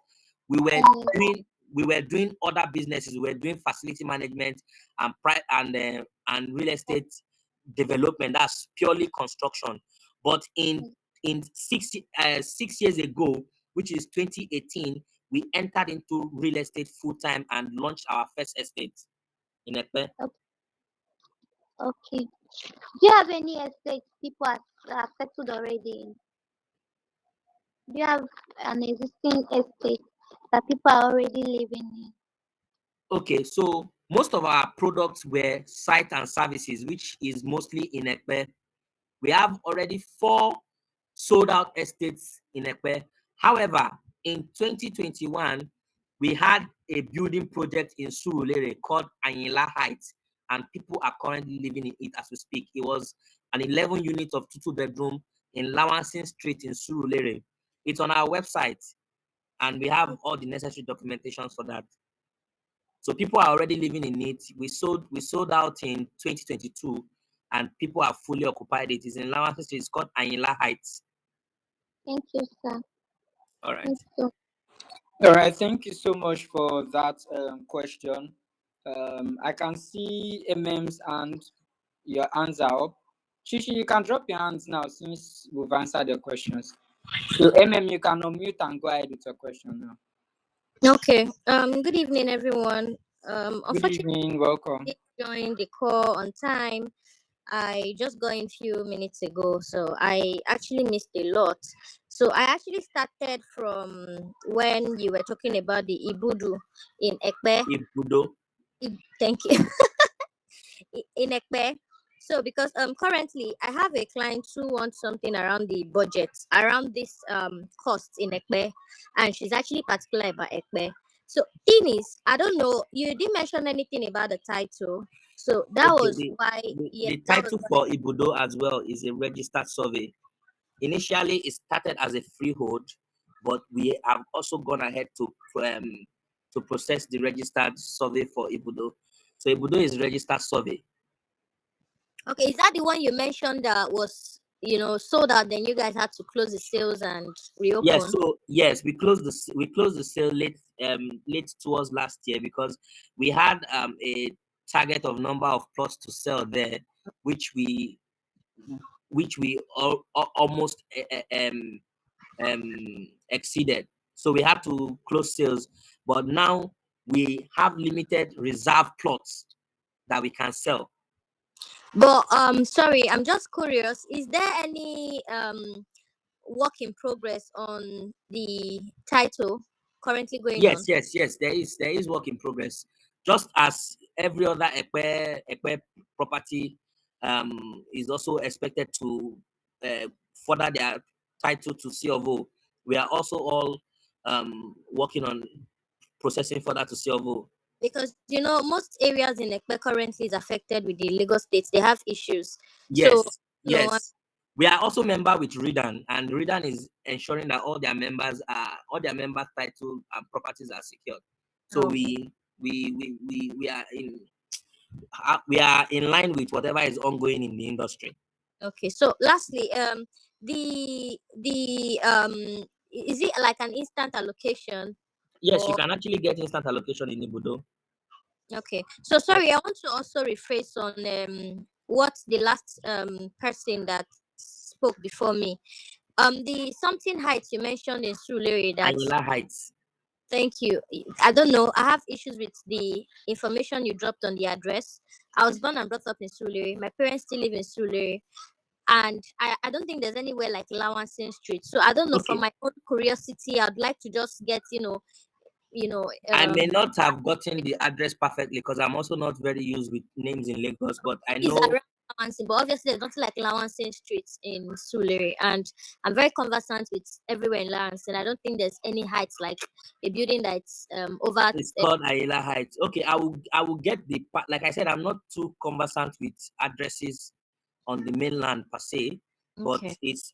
We were doing other businesses. We were doing facility management and real estate development. That's purely construction. But in 6 years ago, which is 2018, we entered into real estate full time and launched our first estate in Ekpe. Okay. Do you have any estates people are settled already in? Do you have an existing estate that people are already living in? Okay, so most of our products were site and services, which is mostly in Ekpe. We have already 4 sold out estates in Ekpe. However, in 2021, we had a building project in Surulere called Anyila Heights, and people are currently living in it as we speak. It was an 11 unit of 2-bedroom in Lawansin Street in Surulere. It's on our website, and we have all the necessary documentations for that. So people are already living in it. We sold out in 2022, and people are fully occupied. It is in Lawansin Street. It's called Anyila Heights. Thank you, sir. All right. Thank you. All right, thank you so much for that question. I can see MM's and your hands are up. Chichi, you can drop your hands now since we've answered the questions. So MM, you can unmute and go ahead with your question now. Okay. Good evening, everyone. Good Unfortunately, evening, welcome. I joined the call on time. I just got in a few minutes ago, so I actually missed a lot. So I actually started from when you were talking about the Ibudu in Ekpe. Ibudo. Thank you. In Ekpe. So because currently I have a client who wants something around the budget, around this cost in Ekpe, and she's actually particular about Ekpe. So thing is, I don't know, you didn't mention anything about the title. So that Okay, was why the title for Ibudo as well is a registered survey. Initially, it started as a freehold, but we have also gone ahead to process the registered survey for Ibudo. So Ibudo is registered survey. Okay, is that the one you mentioned that was, sold out, then you guys had to close the sales and reopen? Yes, so yes, we closed the sale late towards last year, because we had a target of number of plots to sell there, which we almost exceeded. So we had to close sales, but now we have limited reserve plots that we can sell. But sorry, I'm just curious, is there any work in progress on the title currently going on? Yes, there is work in progress, just as every other Ekpe property is also expected to further their title to CFO. We are also all working on processing further to CFO. Because most areas in Ekpe currently is affected with the Lagos State. They have issues. Yes, So yes. We are also member with Redan, and Redan is ensuring that all their members' title and properties are secured. So we are in line with whatever is ongoing in the industry. Okay. So lastly, is it like an instant allocation? Yes, you Or can actually get instant allocation in Ibudo. okay. So sorry, I want to also rephrase on what the last person that spoke before me. The something heights you mentioned in Sulere that Ayala Heights. thank you. I don't know. I have issues with the information you dropped on the address. I was born and brought up in Sulere. My parents still live in Sulere. And I don't think there's anywhere like Lawansin Street. So I don't know, Okay. from my own curiosity, I'd like to just get, I may not have gotten the address perfectly because I'm also not very used with names in Lagos, but I is know around Lawansin, but obviously there's nothing like Lawansin Street in Sulere. And I'm very conversant with everywhere in Lawansin. I don't think there's any heights like a building that's over. it's called Ayala Heights. Okay, I will get the part. Like I said, I'm not too conversant with addresses on the mainland per se, but Okay. it's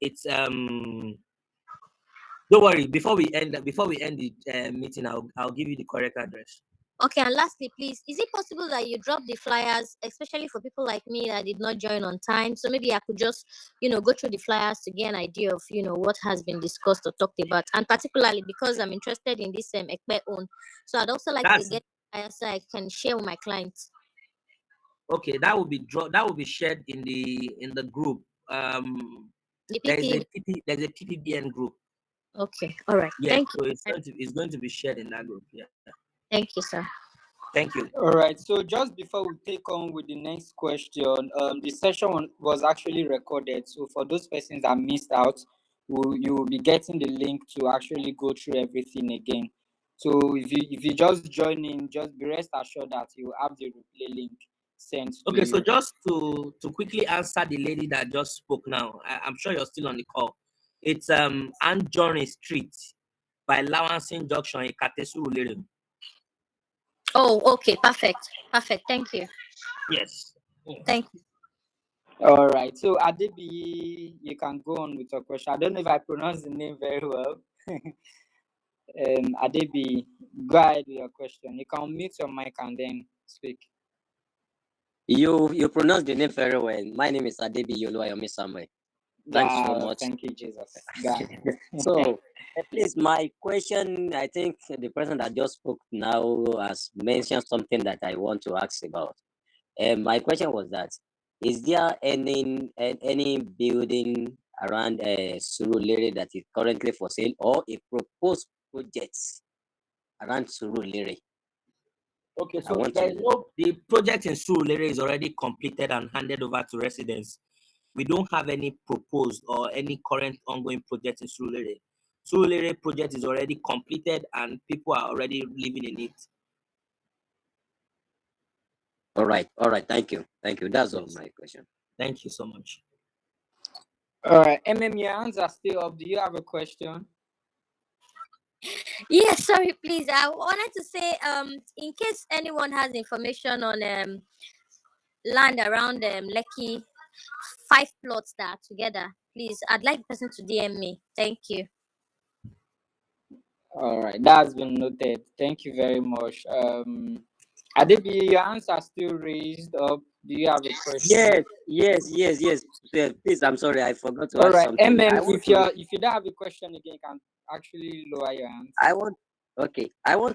don't worry. Before we end the meeting, I'll give you the correct address. Okay, and lastly, please, is it possible that you drop the flyers, especially for people like me that did not join on time? So maybe I could just, go through the flyers to get an idea of, what has been discussed or talked about, and particularly because I'm interested in this Ekpe own. So I'd also like to That's get flyers so I can share with my clients. okay. That will be shared in the group. The There's PP. there's a PPBN group. Okay, all right. Yes, Thank so you. it's going to be shared in that group. Yeah. Thank you, sir. Thank you. All right. So just before we take on with the next question, the session was actually recorded. So for those persons that missed out, you will be getting the link to actually go through everything again. So if you just join in, just be rest assured that you have the replay link sent to Okay, you. so just to quickly answer the lady that just spoke now, I'm sure you're still on the call. It's Anjorin Street by Lawansin Junction in Katesu. Oh, okay, perfect. Thank you. Yes. Thank you. All right. So Adebi, you can go on with your question. I don't know if I pronounce the name very well. Adebi, go ahead with your question. You can mute your mic and then speak. You pronounce the name very well. My name is Adebi Yoluwayomi Samuel. Thanks so much. Thank you, Jesus. Go ahead. So, please, my question, I think the person that just spoke now has mentioned something that I want to ask about. My question was that, is there any building around Surulere that is currently for sale, or a proposed project around Surulere? Okay, I so want there is to. the project in Surulere is already completed and handed over to residents. We don't have any proposed or any current ongoing project in Surulere. Surulere project is already completed and people are already living in it. All right. Thank you. That's all my question. Thank you so much. All right. Your hands are still up. Do you have a question? Yes, sorry, please. I wanted to say, in case anyone has information on land around Lekki, 5 plots that are together, please, I'd like the person to DM me. Thank you. All right. That's been noted. Thank you very much. Adebi, your hands are still raised up. Do you have a question? Yes. Please, I'm sorry, I forgot to All ask right. something. If you don't have a question again, you can actually lower your hands. I want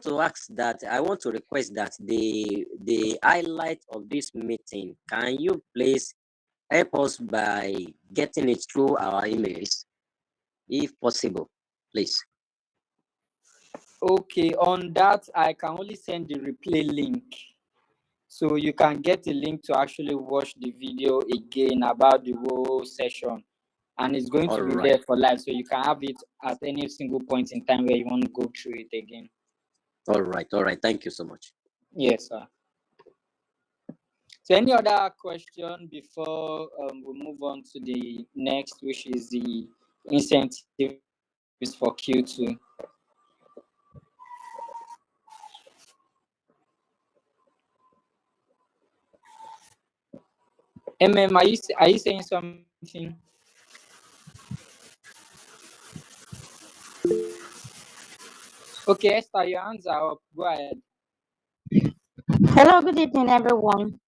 to ask that. I want to request that the highlight of this meeting. Can you please help us by getting it through our emails, if possible, please? Okay. On that, I can only send the replay link. So you can get a link to actually watch the video again about the whole session. And it's going to be there for life. So you can have it at any single point in time where you want to go through it again. All right. Thank you so much. Yes, sir. So any other question before we move on to the next, which is the incentives for Q2? Are you saying something? Okay, Esther, your hands are up. Go ahead. Hello, good evening, everyone.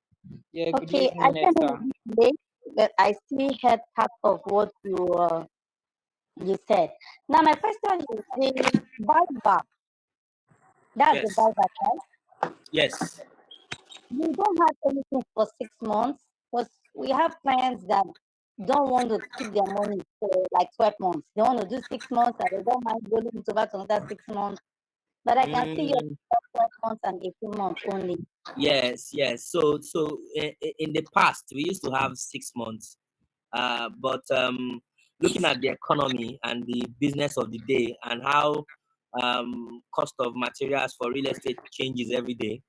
Yeah, good Okay, evening, I came Esther. in late, but I still had part of what you you said. Now, my question is the buyback. That's the Yes. buyback, right? Yes. You don't have anything for 6 months because we have clients that don't want to keep their money for like 12 months. They want to do 6 months and they don't mind rolling it over to another 6 months. But I can see you 12 months and 18 months only. Yes, yes. So in the past we used to have 6 months, but looking at the economy and the business of the day and how cost of materials for real estate changes every day,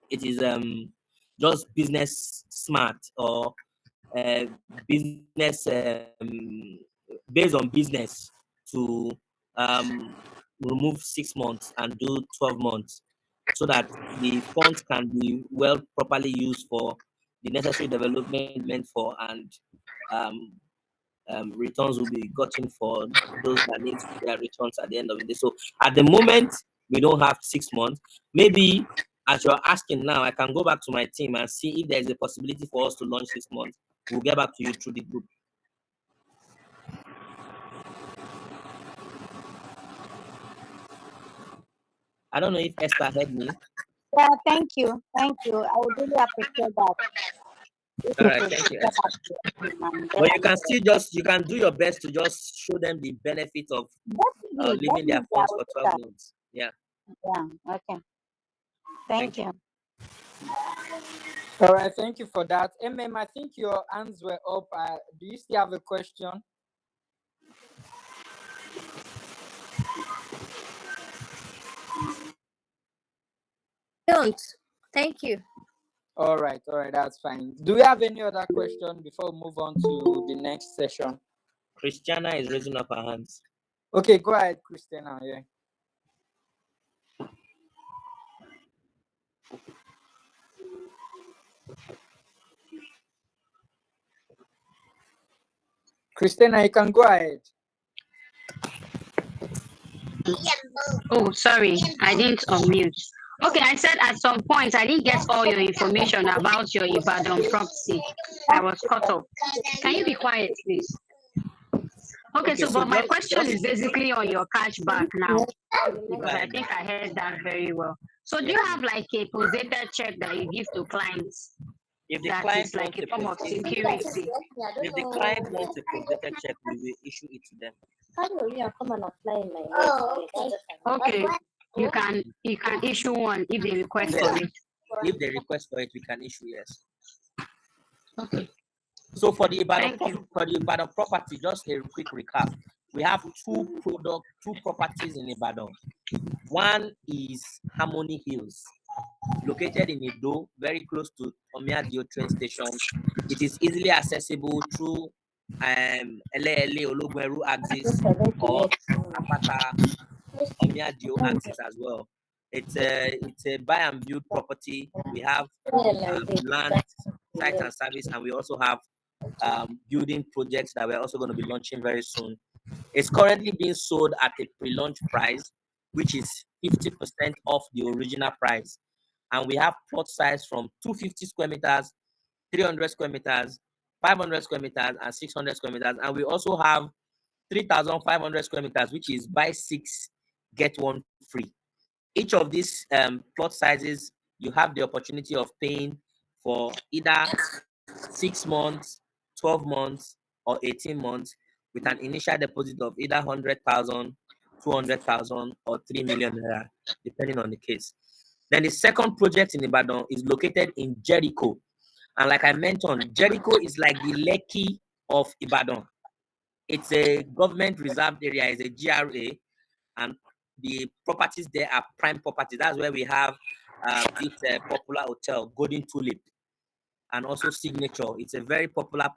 it is just business smart or business based on business to remove 6 months and do 12 months so that the funds can be well properly used for the necessary development meant for, and um, returns will be gotten for those that need their returns at the end of the day. So at the moment, we don't have 6 months. Maybe as you're asking now, I can go back to my team and see if there's a possibility for us to launch 6 months. We'll get back to you through the group. I don't know if Esther heard me. Yeah, thank you. Thank you. I would really appreciate that. All right, thank you, Esther. But you can do your best to just show them the benefit of leaving their funds for 12 months. Yeah. Yeah, okay. Thank you. All right, thank you for that. I think your hands were up. Do you still have a question? Don't. Thank you. All right, that's fine. Do we have any other question before we move on to the next session? Christiana is raising up her hands. Okay, go ahead, Christiana. Yeah. Christina, you can go ahead. Oh, sorry, I didn't unmute. Okay, I said at some point I didn't get all your information about your Ibadan property. I was cut off. Can you be quiet, please? Okay, so but my question is basically on your cashback now, because I think I heard that very well. So do you have like a post-dated check that you give to clients? If the That client is like wants a form of security. if the client wants a post-dated check, we will issue it to them. Okay, you can issue one if they request for it. If they request for it, we can issue, yes. Okay. So for the Ibadan property, just a quick recap. We have two properties in Ibadan. One is Harmony Hills, located in Ido, very close to Omiadio train station. It is easily accessible through Ele Ologweru axis or Apata Omiadio axis as well. It's a buy and build property. We have land, site and service, and we also have building projects that we're also going to be launching very soon. It's currently being sold at a pre-launch price, which is 50% off the original price. And we have plot size from 250 square meters, 300 square meters, 500 square meters, and 600 square meters. And we also have 3,500 square meters, which is buy 6, get 1 free. Each of these plot sizes, you have the opportunity of paying for either 6 months, 12 months, or 18 months with an initial deposit of either 100,000, 200,000, or 3 million naira, depending on the case. Then the second project in Ibadan is located in Jericho. And like I mentioned, Jericho is like the Lekki of Ibadan. It's a government reserved area, it's a GRA, and the properties there are prime properties. That's where we have this popular hotel, Golden Tulip, and also Signature. It's a very popular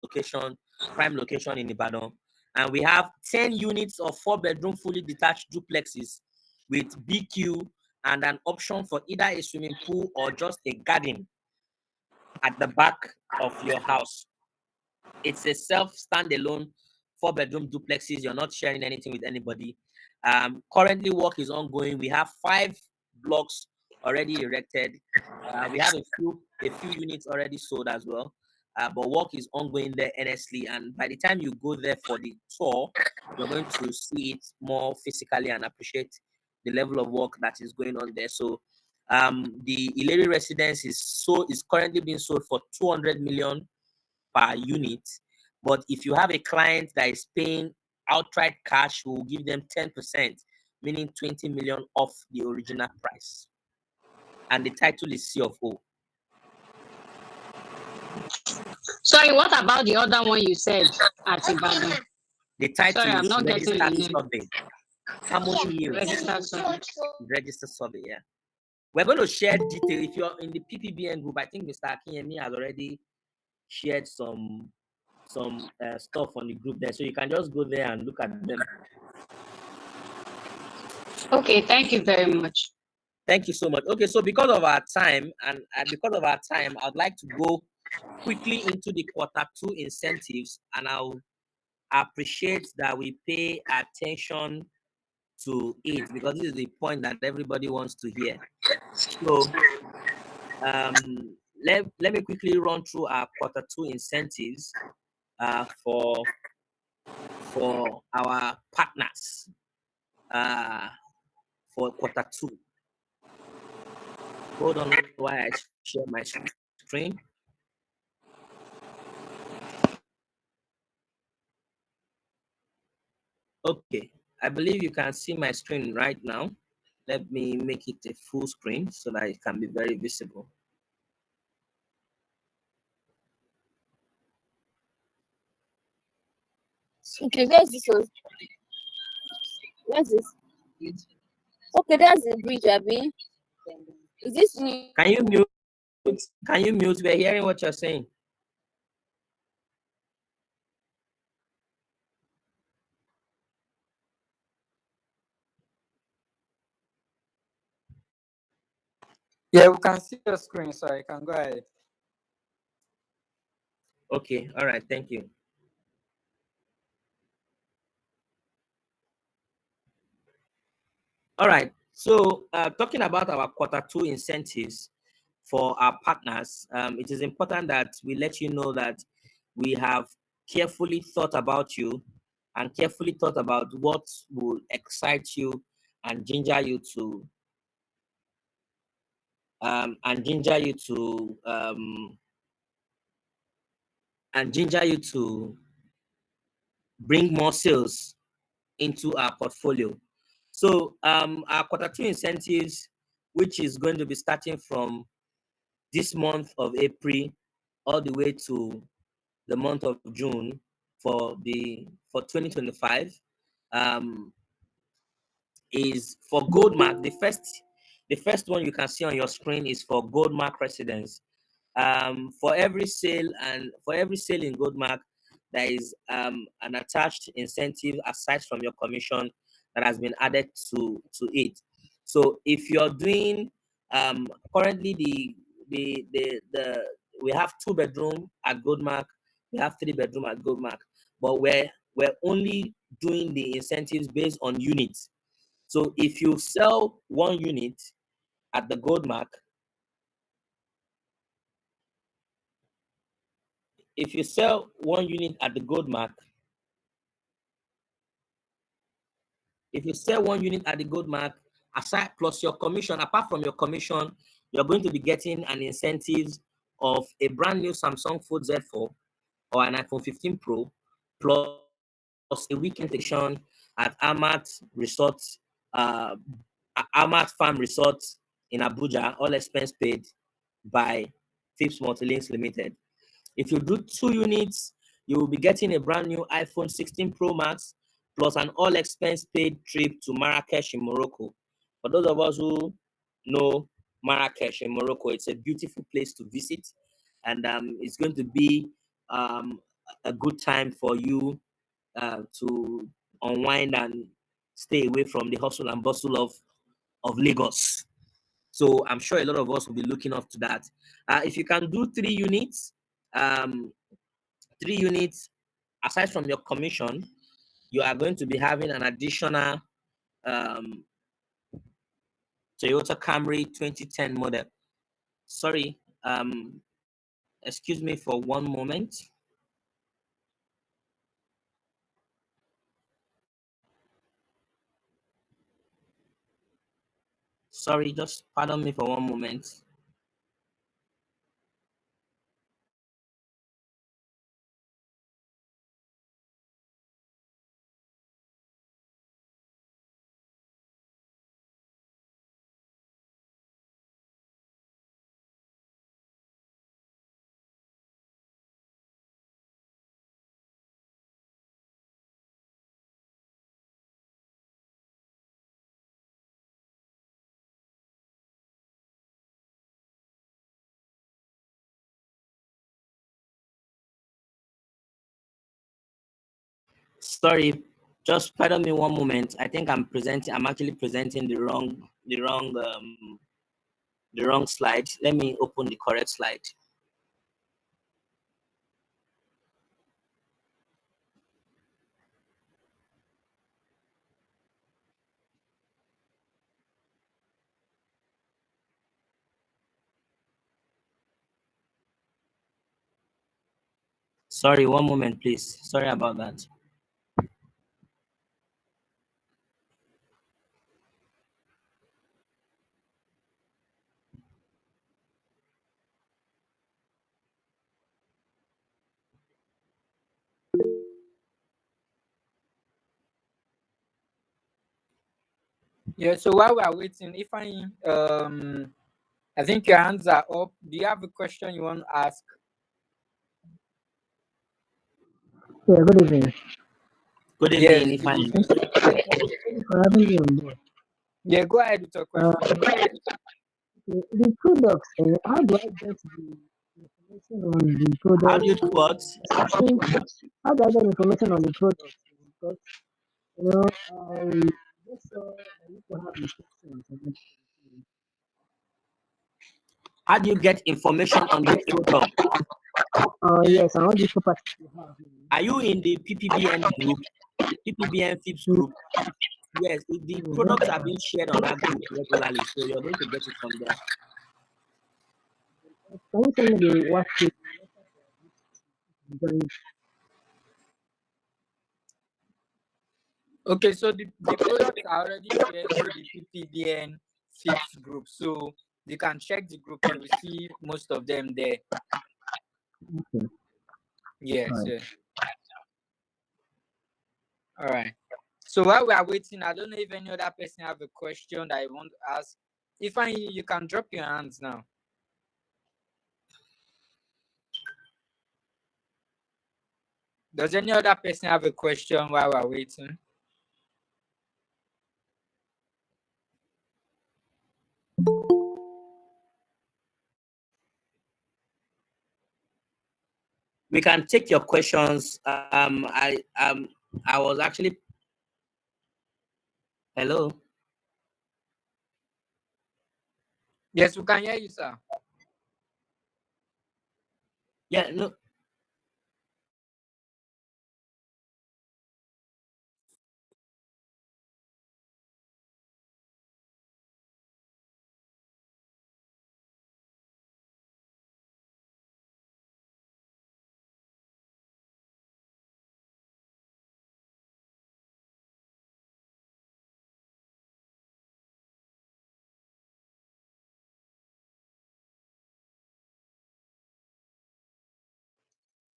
location, prime location in Ibadan. And we have 10 units of 4-bedroom fully detached duplexes with BQ and an option for either a swimming pool or just a garden at the back of your house. It's a standalone 4-bedroom duplexes. You're not sharing anything with anybody. Currently, work is ongoing. We have 5 blocks already erected. We have a few units already sold as well. but work is ongoing there honestly. And by the time you go there for the tour, you're going to see it more physically and appreciate the level of work that is going on there. So the Ilairi residence is currently being sold for 200 million per unit. But if you have a client that is paying outright cash, we will give them 10%, meaning 20 million off the original price. And the title is C of O. Sorry, what about the other one you said at Ibadan? The title Sorry, I'm is not getting the Registered name. Survey. Harmony Hills. Registered survey. Registered Survey, yeah. We're going to share detail. If you're in the Ppbn group, I think Mr. Akinyemi has already shared some stuff on the group there. So you can just go there and look at them. Okay, thank you very much. Thank you so much. Okay, so because of our time, I'd like to go quickly into the Q2 incentives, and I'll appreciate that we pay attention to it because this is the point that everybody wants to hear. So let me quickly run through our Q2 incentives for our partners for Q2. Hold on while I share my screen. Okay, I believe you can see my screen right now. Let me make it a full screen so that it can be very visible. Okay, where's this one? Where's this? Okay, that's the bridge, Abby. Is this new? Can you mute? Can you mute? We're hearing what you're saying. Yeah, we can see your screen, so you can go ahead. Okay, all right, thank you. All right, so talking about our Q2 incentives for our partners, it is important that we let you know that we have carefully thought about you and carefully thought about what will excite you and ginger you to bring more sales into our portfolio. So our Q2 incentives, which is going to be starting from this month of April all the way to the month of June for 2025, is for Gold Mark. The first one you can see on your screen is for Gold Mark residents. For every sale in Gold Mark, there is an attached incentive aside from your commission that has been added to it. So if you're doing currently we have 2-bedroom at Gold Mark, we have 3-bedroom at Gold Mark, but we're only doing the incentives based on units. So if you sell 1 unit at the Gold Mark, if you sell 1 unit at the Gold Mark, aside plus your commission, apart from your commission, you're going to be getting an incentive of a brand new Samsung Fold Z4 or an iPhone 15 Pro plus a weekend vacation at Amat Farm Resort in Abuja, all expense paid by FIPS Multilinks Limited. If you do 2 units, you will be getting a brand new iPhone 16 Pro Max plus an all expense paid trip to Marrakesh in Morocco. For those of us who know Marrakesh in Morocco, it's a beautiful place to visit, and it's going to be a good time for you to unwind and stay away from the hustle and bustle of Lagos. So I'm sure a lot of us will be looking up to that. If you can do 3 units, 3 units, aside from your commission, you are going to be having an additional Toyota Camry 2010 model. Sorry, Excuse me for one moment. Sorry, just pardon me for one moment. Sorry, just pardon me one moment. I think I'm actually presenting the wrong slide. Let me open the correct slide. Sorry, one moment, please. Sorry about that. Yeah, so while we are waiting, if I think your hands are up. Do you have a question you want to ask? Yeah, good evening. Good Yes, evening, good Ifeanyi. evening. Thank you for having me on board. Yeah, go ahead with your question. The products, how do I get the information on the How do products? you do what? How do I get information on the products? Because, I just saw I need to have instructions. How do you get information on the product? Yes, I want this property to have. Are you in the Ppbn group? Ppbn FIPS group? Yes, the products are being shared on that group regularly, so you're going to get it from there. Can you tell me the what Okay, so the products are already shared to the Ppbn FIPS group. So you can check the group, you will see most of them there. Okay. Yes, Right. yeah. All right. So while we are waiting, I don't know if any other person have a question that I want to ask. If you can drop your hands now. Does any other person have a question while we're waiting? We can take your questions. I was actually. Hello. Yes, we can hear you, sir. Yeah, no.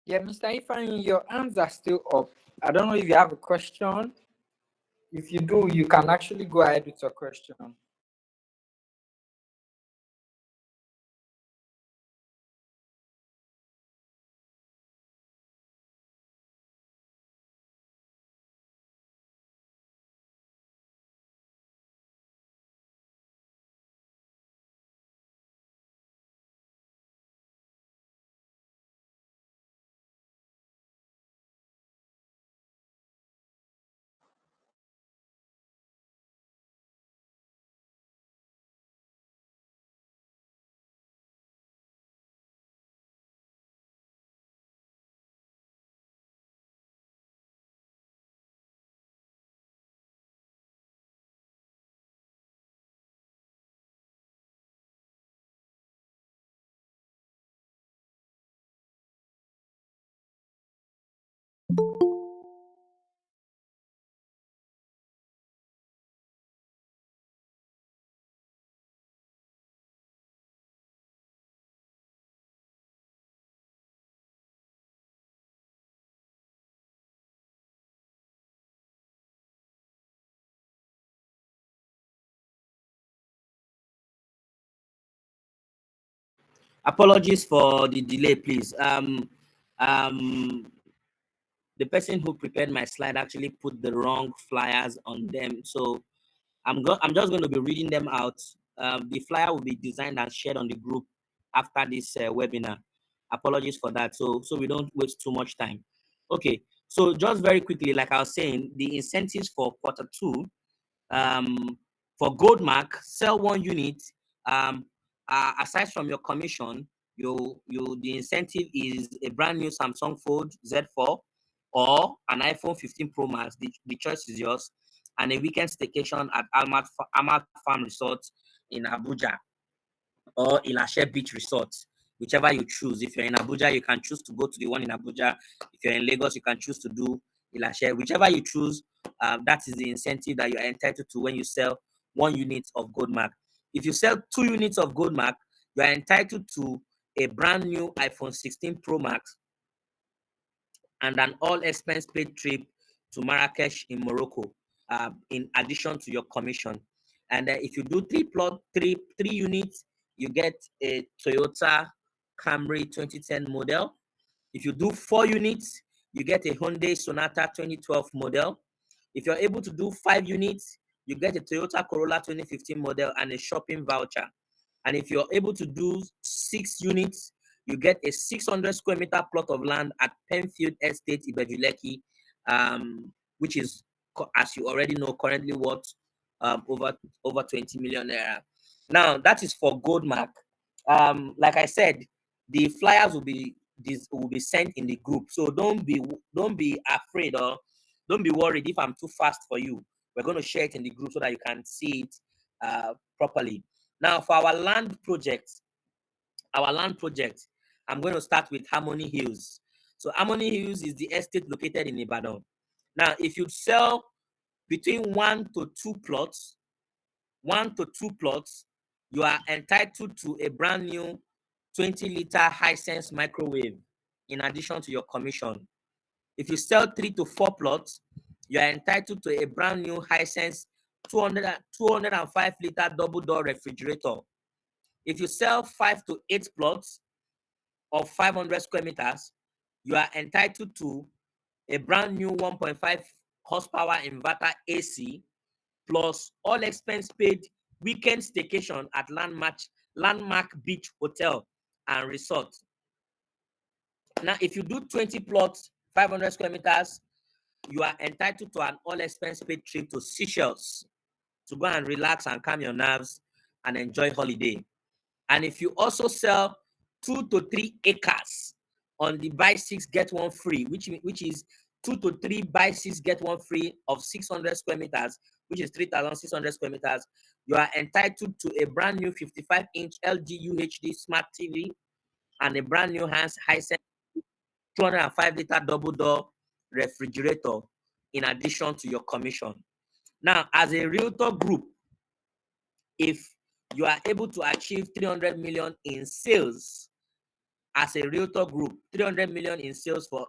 Yeah, Mr. Ifeanyi, your hands are still up. I don't know if you have a question. If you do, you can actually go ahead with your question. Apologies for the delay, please. The person who prepared my slide actually put the wrong flyers on them, so I'm just going to be reading them out. The flyer will be designed and shared on the group after this webinar. Apologies for that, so we don't waste too much time. Okay, so just very quickly, like I was saying, the incentives for Q2, for gold mark, sell 1 unit. Aside from your commission, the incentive is a brand new Samsung Fold Z4 or an iPhone 15 Pro Max. The choice is yours, and a weekend staycation at Amat Farm Resort in Abuja or Ilashe Beach Resort, whichever you choose. If you're in Abuja, you can choose to go to the one in Abuja. If you're in Lagos, you can choose to do Ilashe. Whichever you choose, that is the incentive that you are entitled to when you sell 1 unit of gold mark. If you sell 2 units of gold mark, you are entitled to a brand new iPhone 16 Pro Max and an all expense paid trip to Marrakesh in Morocco, in addition to your commission. And if you do 3 units, you get a Toyota Camry 2010 model. If you do 4 units, you get a Hyundai Sonata 2012 model. If you're able to do 5 units, you get a Toyota Corolla 2015 model and a shopping voucher. And if you're able to do 6 units, you get a 600 square meter plot of land at Penfield Estate, Ibejuleki, which is, as you already know, currently worth over 20 million naira. Now, that is for gold mark. Like I said, the flyers will be sent in the group, so don't be afraid or don't be worried if I'm too fast for you. We're going to share it in the group so that you can see it properly. Now, for our land project, I'm going to start with Harmony Hills. So Harmony Hills is the estate located in Ibadan. Now, if you sell between 1 to 2 plots, you are entitled to a brand new 20-liter Hisense microwave in addition to your commission. If you sell 3 to 4 plots, you are entitled to a brand new Hisense 205-liter double-door refrigerator. If you sell 5 to 8 plots of 500 square meters, you are entitled to a brand new 1.5 horsepower inverter AC plus all expense paid weekend staycation at Landmark Beach Hotel and Resort. Now, if you do 20 plots, 500 square meters, you are entitled to an all expense paid trip to Seychelles to go and relax and calm your nerves and enjoy holiday. And if you also sell 2 to 3 acres on the buy 6 get 1 free, which is 2 to 3 buy 6 get 1 free of 600 square meters, which is 3,600 square meters, you are entitled to a brand new 55-inch LG UHD smart TV and a brand new Hisense 205-liter double-door refrigerator in addition to your commission. Now, as a realtor group, if you are able to achieve 300 million in sales as a realtor group, 300 million in sales for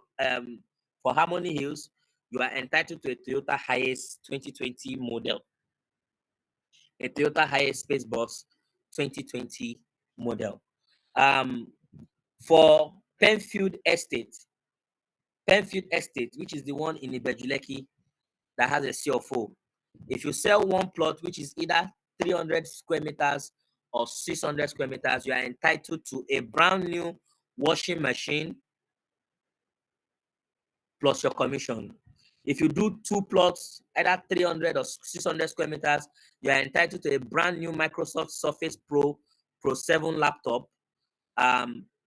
Harmony Hills, you are entitled to a Toyota Hiace 2020 model, a Toyota Hiace Space Bus 2020 model. For Penfield Estate, which is the one in Ibejuleki that has a CFO, if you sell 1 plot, which is either 300 square meters or 600 square meters, you are entitled to a brand new washing machine plus your commission. If you do 2 plots, either 300 or 600 square meters, you are entitled to a brand new Microsoft Surface Pro 7 laptop.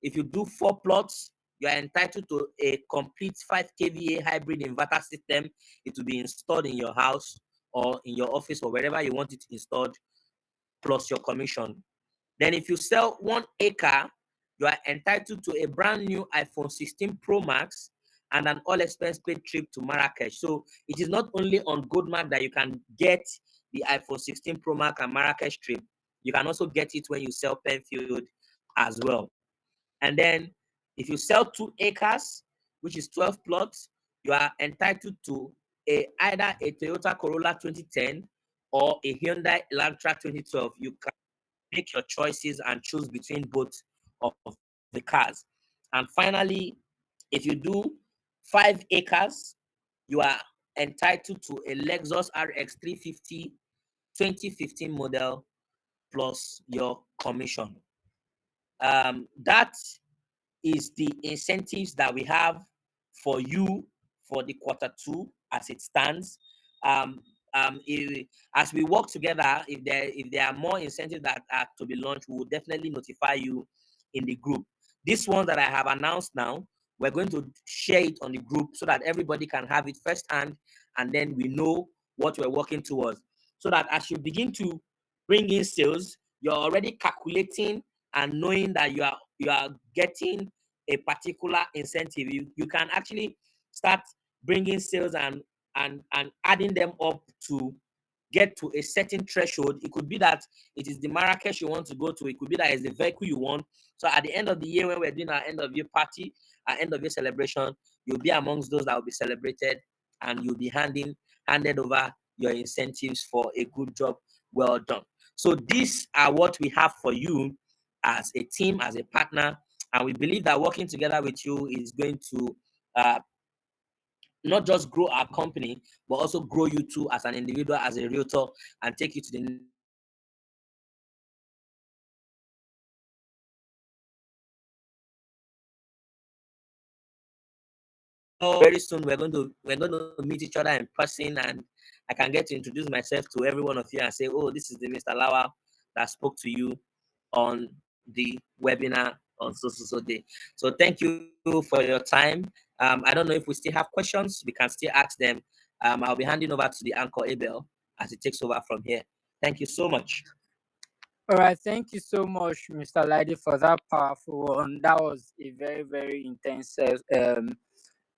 If you do 4 plots, you are entitled to a complete 5 kVA hybrid inverter system. It will be installed in your house or in your office or wherever you want it installed, plus your commission. Then if you sell 1 acre, you are entitled to a brand new iPhone 16 Pro Max and an all-expense paid trip to Marrakesh. So it is not only on Goldmark that you can get the iPhone 16 Pro Max and Marrakesh trip. You can also get it when you sell Penfield as well. And then if you sell 2 acres, which is 12 plots, you are entitled to either a Toyota Corolla 2010 or a Hyundai Elantra 2012. You can make your choices and choose between both of the cars. And finally, if you do 5 acres, you are entitled to a Lexus RX 350 2015 model plus your commission. That is the incentives that we have for you for the Q2 as it stands. As we work together, if there are more incentives that are to be launched, we will definitely notify you in the group. This one that I have announced now, we're going to share it on the group so that everybody can have it firsthand, and then we know what we're working towards. So that as you begin to bring in sales, you're already calculating and knowing that you are getting a particular incentive. You can actually start bringing sales and adding them up to get to a certain threshold. It could be that it is the Marrakesh you want to go to. It could be that it's the vehicle you want. So at the end of the year, when we're doing our end of year party, our end of year celebration, you'll be amongst those that will be celebrated, and you'll be handed over your incentives for a good job well done. So these are what we have for you as a team, as a partner, and we believe that working together with you is going to not just grow our company, but also grow you too as an individual, as a realtor, and take you to the very soon. We're going to meet each other in person, and I can get to introduce myself to every one of you and say, oh, this is the Mr. Lawal that spoke to you on the webinar on so day. So thank you for your time. I don't know if we still have questions. We can still ask them. I'll be handing over to the anchor Abel as it takes over from here. Thank you so much. All right, thank you so much, Mr. Olaide, for that powerful one. That was a very, very intense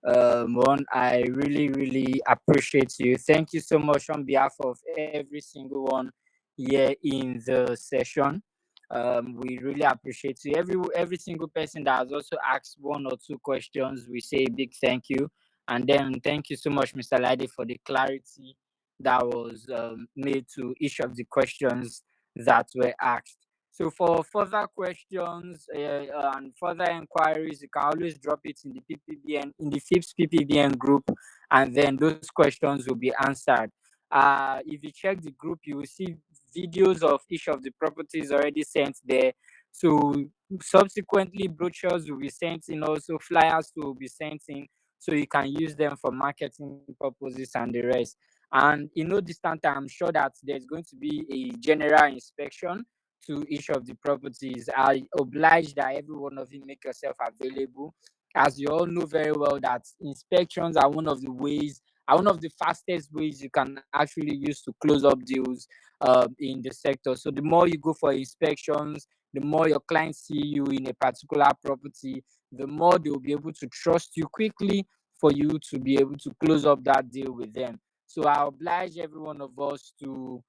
one. I really, really appreciate you. Thank you so much on behalf of every single one here in the session. We really appreciate you. Every single person that has also asked 1 or 2 questions, we say a big thank you. And then thank you so much, Mr. Olaide, for the clarity that was made to each of the questions that were asked. So for further questions and further inquiries, you can always drop it in the Ppbn, in the FIPS Ppbn group, and then those questions will be answered. If you check the group, you will see videos of each of the properties already sent there. So subsequently, brochures will be sent in, also flyers will be sent in, so you can use them for marketing purposes and the rest. And in no distant time, I'm sure that there's going to be a general inspection to each of the properties. I oblige that every one of you make yourself available, as you all know very well that inspections are one of the fastest ways you can actually use to close up deals in the sector. So the more you go for inspections, the more your clients see you in a particular property, the more they will be able to trust you quickly for you to be able to close up that deal with them. So I oblige every one of us to,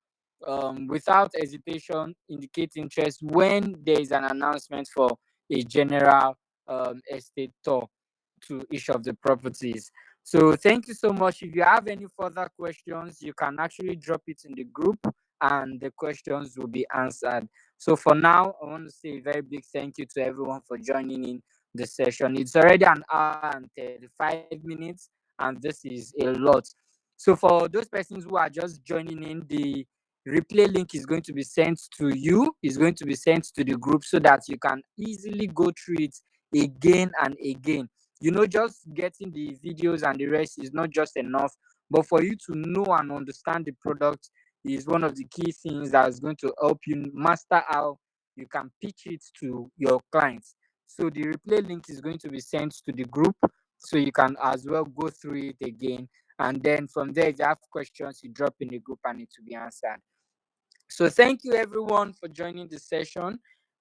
without hesitation, indicate interest when there is an announcement for a general estate tour to each of the properties. So thank you so much. If you have any further questions, you can actually drop it in the group and the questions will be answered. So for now, I want to say a very big thank you to everyone for joining in the session. It's already an hour and 35 minutes, and this is a lot. So for those persons who are just joining in, the replay link is going to be sent to you, is going to be sent to the group so that you can easily go through it again and again. Just getting the videos and the rest is not just enough, but for you to know and understand the product is one of the key things that is going to help you master how you can pitch it to your clients. So the replay link is going to be sent to the group so you can as well go through it again. And then from there, if you have questions, you drop in the group and it will be answered. So thank you everyone for joining the session.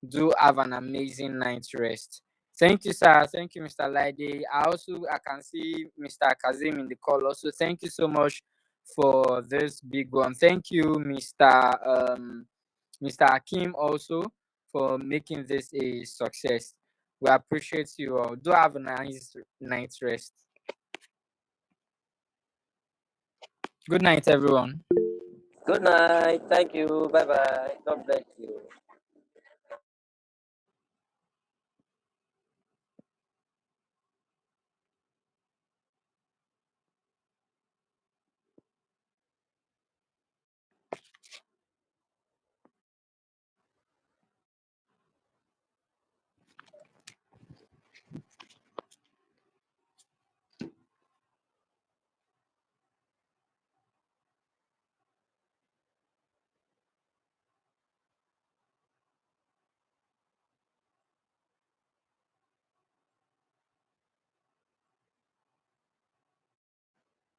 Do have an amazing night's rest. Thank you, sir. Thank you, Mr. Laide. I can see Mr. Kazim in the call also. Thank you so much for this big one. Thank you, Mr. Hakim, also for making this a success. We appreciate you all. Do have a nice night's rest. Good night, everyone. Good night. Thank you. Bye bye. God bless you.